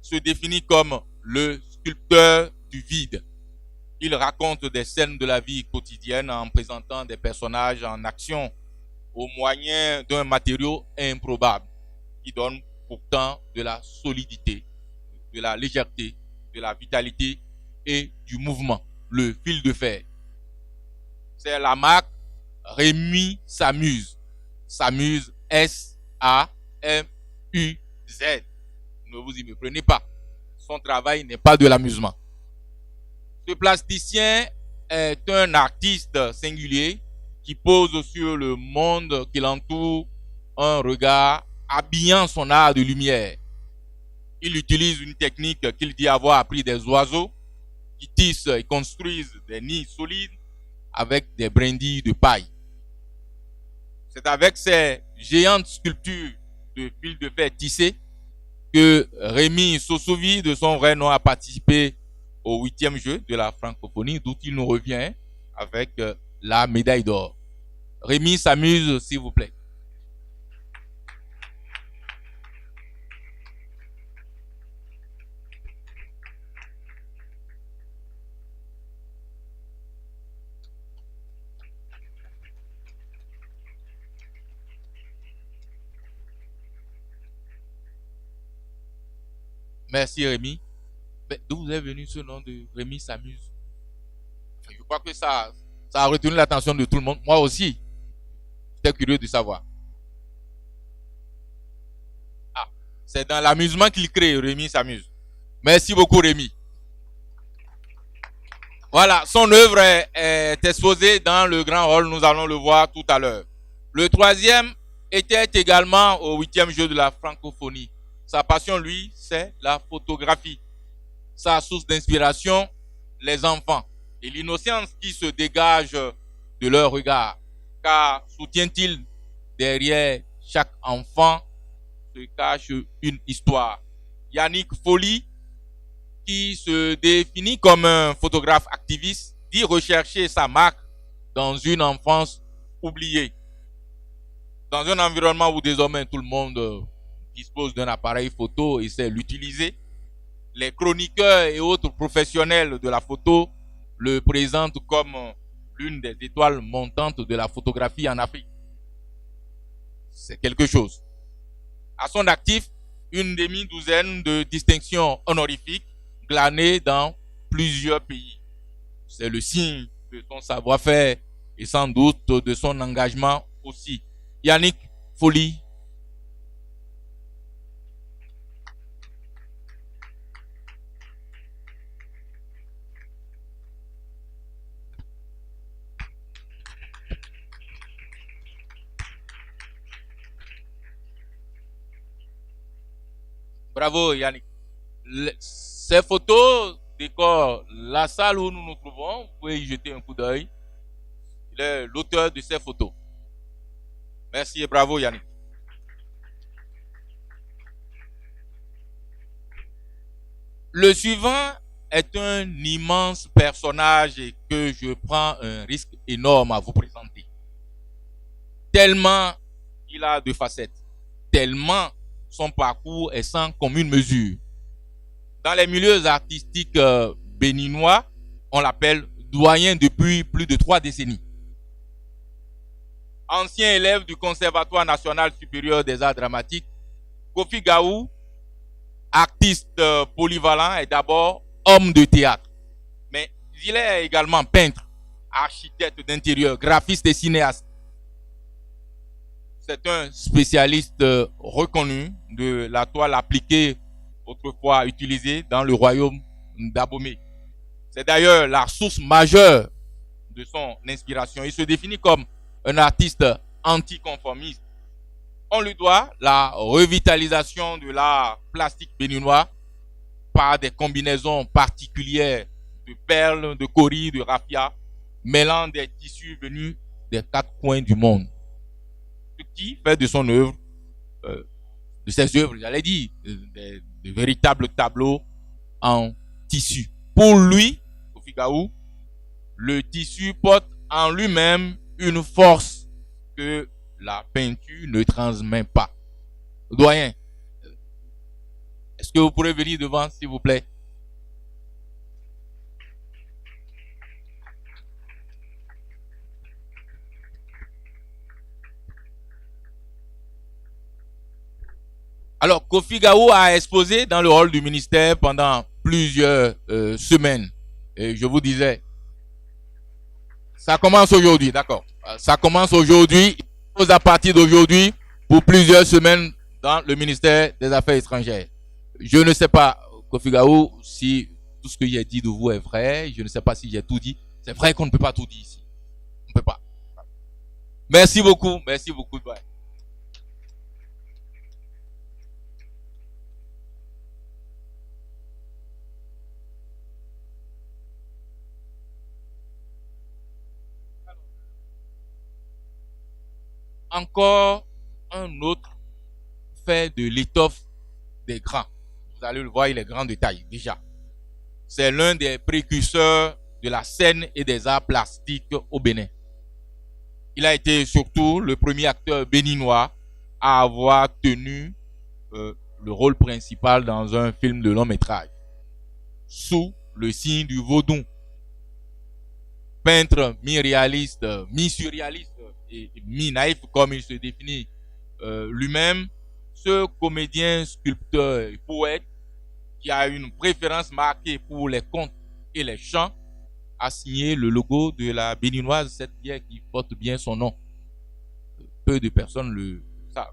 se définit comme le sculpteur du vide. Il raconte des scènes de la vie quotidienne en présentant des personnages en action au moyen d'un matériau improbable qui donne pourtant de la solidité, de la légèreté, de la vitalité et du mouvement, le fil de fer. C'est la marque Rémi S'amuse. S'amuse, S-A-M-U-Z. Ne vous y méprenez pas. Son travail n'est pas de l'amusement. Ce plasticien est un artiste singulier qui pose sur le monde qui l'entoure un regard habillant son art de lumière. Il utilise une technique qu'il dit avoir appris des oiseaux qui tissent et construisent des nids solides avec des brindilles de paille. C'est avec ces géantes sculptures de fil de fer tissé que Rémi Sossovi, de son vrai nom, a participé au 8e jeu de la francophonie, d'où il nous revient avec la médaille d'or. Rémi S'amuse, s'il vous plaît. Merci Rémi. Mais d'où vous est venu ce nom de Rémi S'amuse? Je crois que ça a retenu l'attention de tout le monde. Moi aussi. J'étais curieux de savoir. Ah, c'est dans l'amusement qu'il crée, Rémi s'amuse. Merci beaucoup, Rémi. Voilà, son œuvre est exposée dans le grand hall, nous allons le voir tout à l'heure. Le troisième était également au 8e jeu de la francophonie. Sa passion, lui, c'est la photographie. Sa source d'inspiration, les enfants. Et l'innocence qui se dégage de leur regard. Car soutient-il derrière chaque enfant se cache une histoire. Yannick Folly, qui se définit comme un photographe activiste, dit rechercher sa marque dans une enfance oubliée. Dans un environnement où désormais tout le monde dispose d'un appareil photo et sait l'utiliser, les chroniqueurs et autres professionnels de la photo le présentent comme l'une des étoiles montantes de la photographie en Afrique. C'est quelque chose. À son actif, une demi-douzaine de distinctions honorifiques glanées dans plusieurs pays. C'est le signe de son savoir-faire et sans doute de son engagement aussi. Yannick Folly. Bravo Yannick. Ces photos décorent la salle où nous nous trouvons. Vous pouvez y jeter un coup d'œil. Il est l'auteur de ces photos. Merci et bravo Yannick. Le suivant est un immense personnage et que je prends un risque énorme à vous présenter. Tellement il a de facettes, tellement son parcours est sans commune mesure. Dans les milieux artistiques béninois, on l'appelle doyen depuis plus de 3 décennies. Ancien élève du Conservatoire national supérieur des arts dramatiques, Kofi Gaou, artiste polyvalent, est d'abord homme de théâtre. Mais il est également peintre, architecte d'intérieur, graphiste et cinéaste. C'est un spécialiste reconnu de la toile appliquée, autrefois utilisée dans le royaume d'Abomey. C'est d'ailleurs la source majeure de son inspiration. Il se définit comme un artiste anticonformiste. On lui doit la revitalisation de l'art plastique béninois par des combinaisons particulières de perles, de coris, de raffia, mêlant des tissus venus des 4 coins du monde. Ce qui fait de son œuvre, de ses œuvres, j'allais dire, de véritables tableaux en tissu. Pour lui, Kofi Gaou, le tissu porte en lui-même une force que la peinture ne transmet pas. Doyen, est-ce que vous pourrez venir devant, s'il vous plaît? Alors, Kofi Gaou a exposé dans le hall du ministère pendant plusieurs semaines. Et je vous disais, ça commence aujourd'hui, d'accord. Ça commence aujourd'hui, il pose à partir d'aujourd'hui pour plusieurs semaines dans le ministère des Affaires étrangères. Je ne sais pas, Kofi Gaou, si tout ce que j'ai dit de vous est vrai. Je ne sais pas si j'ai tout dit. C'est vrai qu'on ne peut pas tout dire ici. On ne peut pas. Merci beaucoup. Merci beaucoup. Bye. Encore un autre fait de l'étoffe des grands. Vous allez le voir, il est grand de taille déjà. C'est l'un des précurseurs de la scène et des arts plastiques au Bénin. Il a été surtout le premier acteur béninois à avoir tenu le rôle principal dans un film de long métrage, Sous le signe du Vaudou. Peintre mi-réaliste, mi-surréaliste et mi-naïf comme il se définit lui-même, ce comédien, sculpteur et poète qui a une préférence marquée pour les contes et les chants a signé le logo de la béninoise, cette bière qui porte bien son nom. peu de personnes le savent.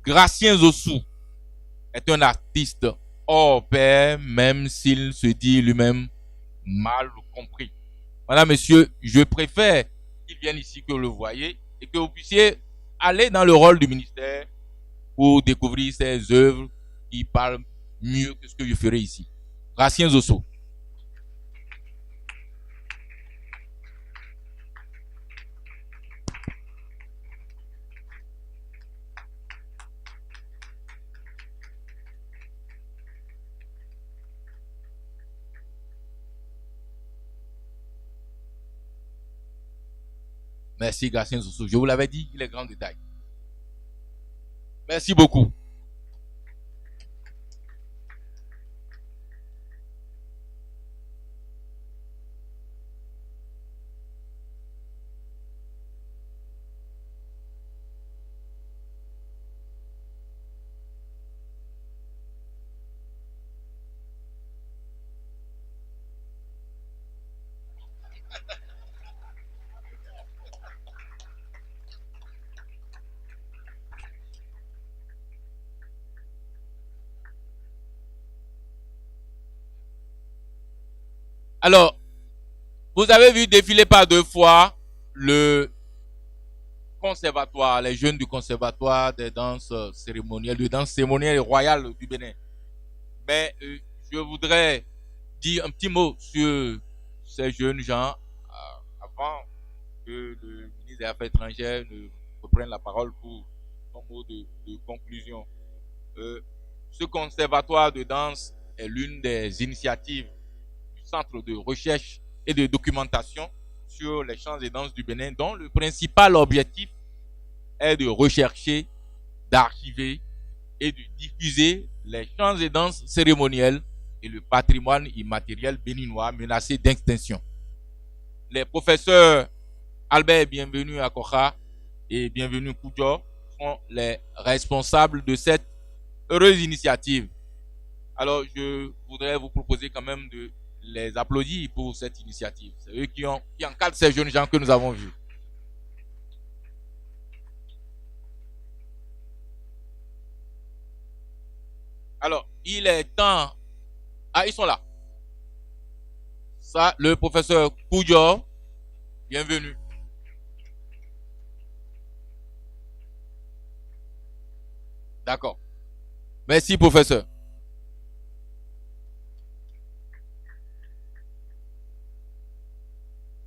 Gratien Zossou est un artiste hors pair, même s'il se dit lui-même mal compris. Madame, messieurs, je préfère qu'il vienne ici, que vous le voyez, et que vous puissiez aller dans le rôle du ministère pour découvrir ses œuvres qui parlent mieux que ce que je ferai ici. Gratien Zossou. Merci, Gratien Zossou. Je vous l'avais dit, il est grand détail. Merci beaucoup. Alors, vous avez vu défiler par 2 fois le conservatoire, les jeunes du conservatoire des danses cérémonielles, de danse cérémonielle et royale du Bénin. Mais je voudrais dire un petit mot sur ces jeunes gens avant que le ministre des Affaires étrangères ne reprenne la parole pour son mot de conclusion. Ce conservatoire de danse est l'une des initiatives centre de recherche et de documentation sur les chants et danses du Bénin, dont le principal objectif est de rechercher, d'archiver et de diffuser les chants et danses cérémonielles et le patrimoine immatériel béninois menacé d'extinction. Les professeurs Albert Bienvenu Akocha et Bienvenu Koudjo sont les responsables de cette heureuse initiative. Alors, je voudrais vous proposer quand même de les applaudir pour cette initiative. C'est eux qui encadrent ces jeunes gens que nous avons vus. Alors, il est temps... Ah, ils sont là. Ça, le professeur Koudjo, bienvenue. D'accord. Merci, professeur.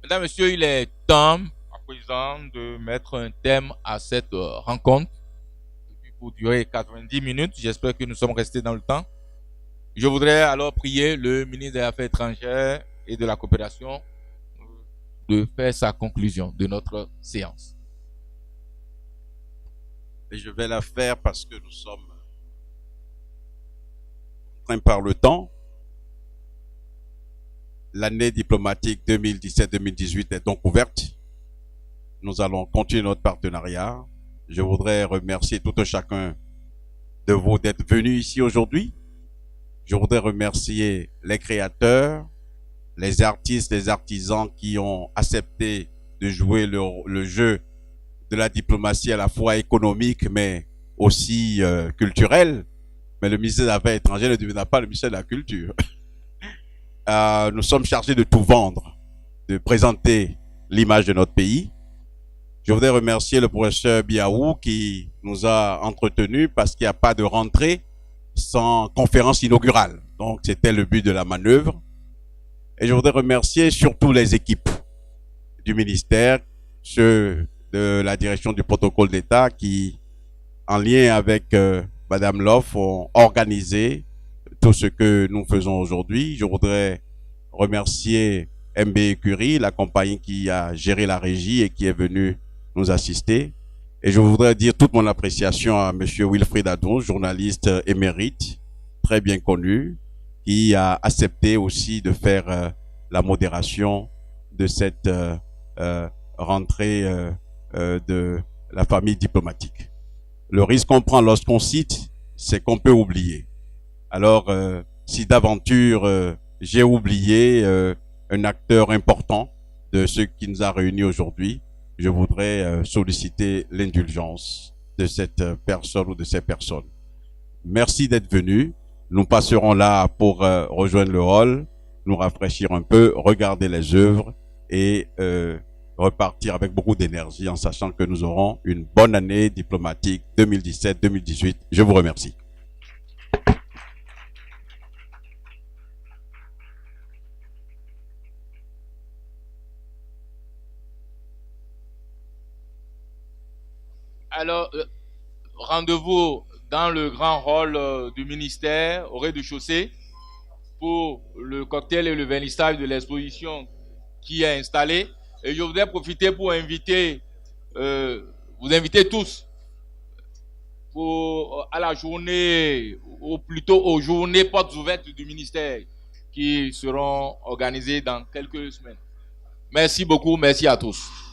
Mesdames, Messieurs, il est temps à présent de mettre un thème à cette rencontre pour durer 90 minutes. J'espère que nous sommes restés dans le temps. Je voudrais alors prier le ministre des Affaires étrangères et de la coopération de faire sa conclusion de notre séance. Et je vais la faire parce que nous sommes contraints par le temps. L'année diplomatique 2017-2018 est donc ouverte. Nous allons continuer notre partenariat. Je voudrais remercier tout un chacun de vous d'être venus ici aujourd'hui. Je voudrais remercier les créateurs, les artistes, les artisans qui ont accepté de jouer le jeu de la diplomatie à la fois économique mais aussi culturelle. Mais le ministère des Affaires étrangères ne deviendra pas le ministère de la Culture. Nous sommes chargés de tout vendre, de présenter l'image de notre pays. Je voudrais remercier le professeur Biaou qui nous a entretenus parce qu'il n'y a pas de rentrée sans conférence inaugurale. Donc, c'était le but de la manœuvre. Et je voudrais remercier surtout les équipes du ministère, ceux de la direction du protocole d'État qui, en lien avec Madame Loff, ont organisé tout ce que nous faisons aujourd'hui. Je voudrais remercier MB Curie, la compagnie qui a géré la régie et qui est venue nous assister. Et je voudrais dire toute mon appréciation à Monsieur Wilfried Adon, journaliste émérite, très bien connu, qui a accepté aussi de faire la modération de cette rentrée de la famille diplomatique. Le risque qu'on prend lorsqu'on cite, c'est qu'on peut oublier. Alors, si d'aventure j'ai oublié un acteur important de ce qui nous a réunis aujourd'hui, je voudrais solliciter l'indulgence de cette personne ou de ces personnes. Merci d'être venu. Nous passerons là pour rejoindre le hall, nous rafraîchir un peu, regarder les œuvres et repartir avec beaucoup d'énergie en sachant que nous aurons une bonne année diplomatique 2017-2018. Je vous remercie. Alors, rendez-vous dans le grand hall du ministère, au rez-de-chaussée, pour le cocktail et le vernissage de l'exposition qui est installée. Et je voudrais profiter pour inviter, vous inviter tous à la journée, ou plutôt aux journées portes ouvertes du ministère qui seront organisées dans quelques semaines. Merci beaucoup, merci à tous.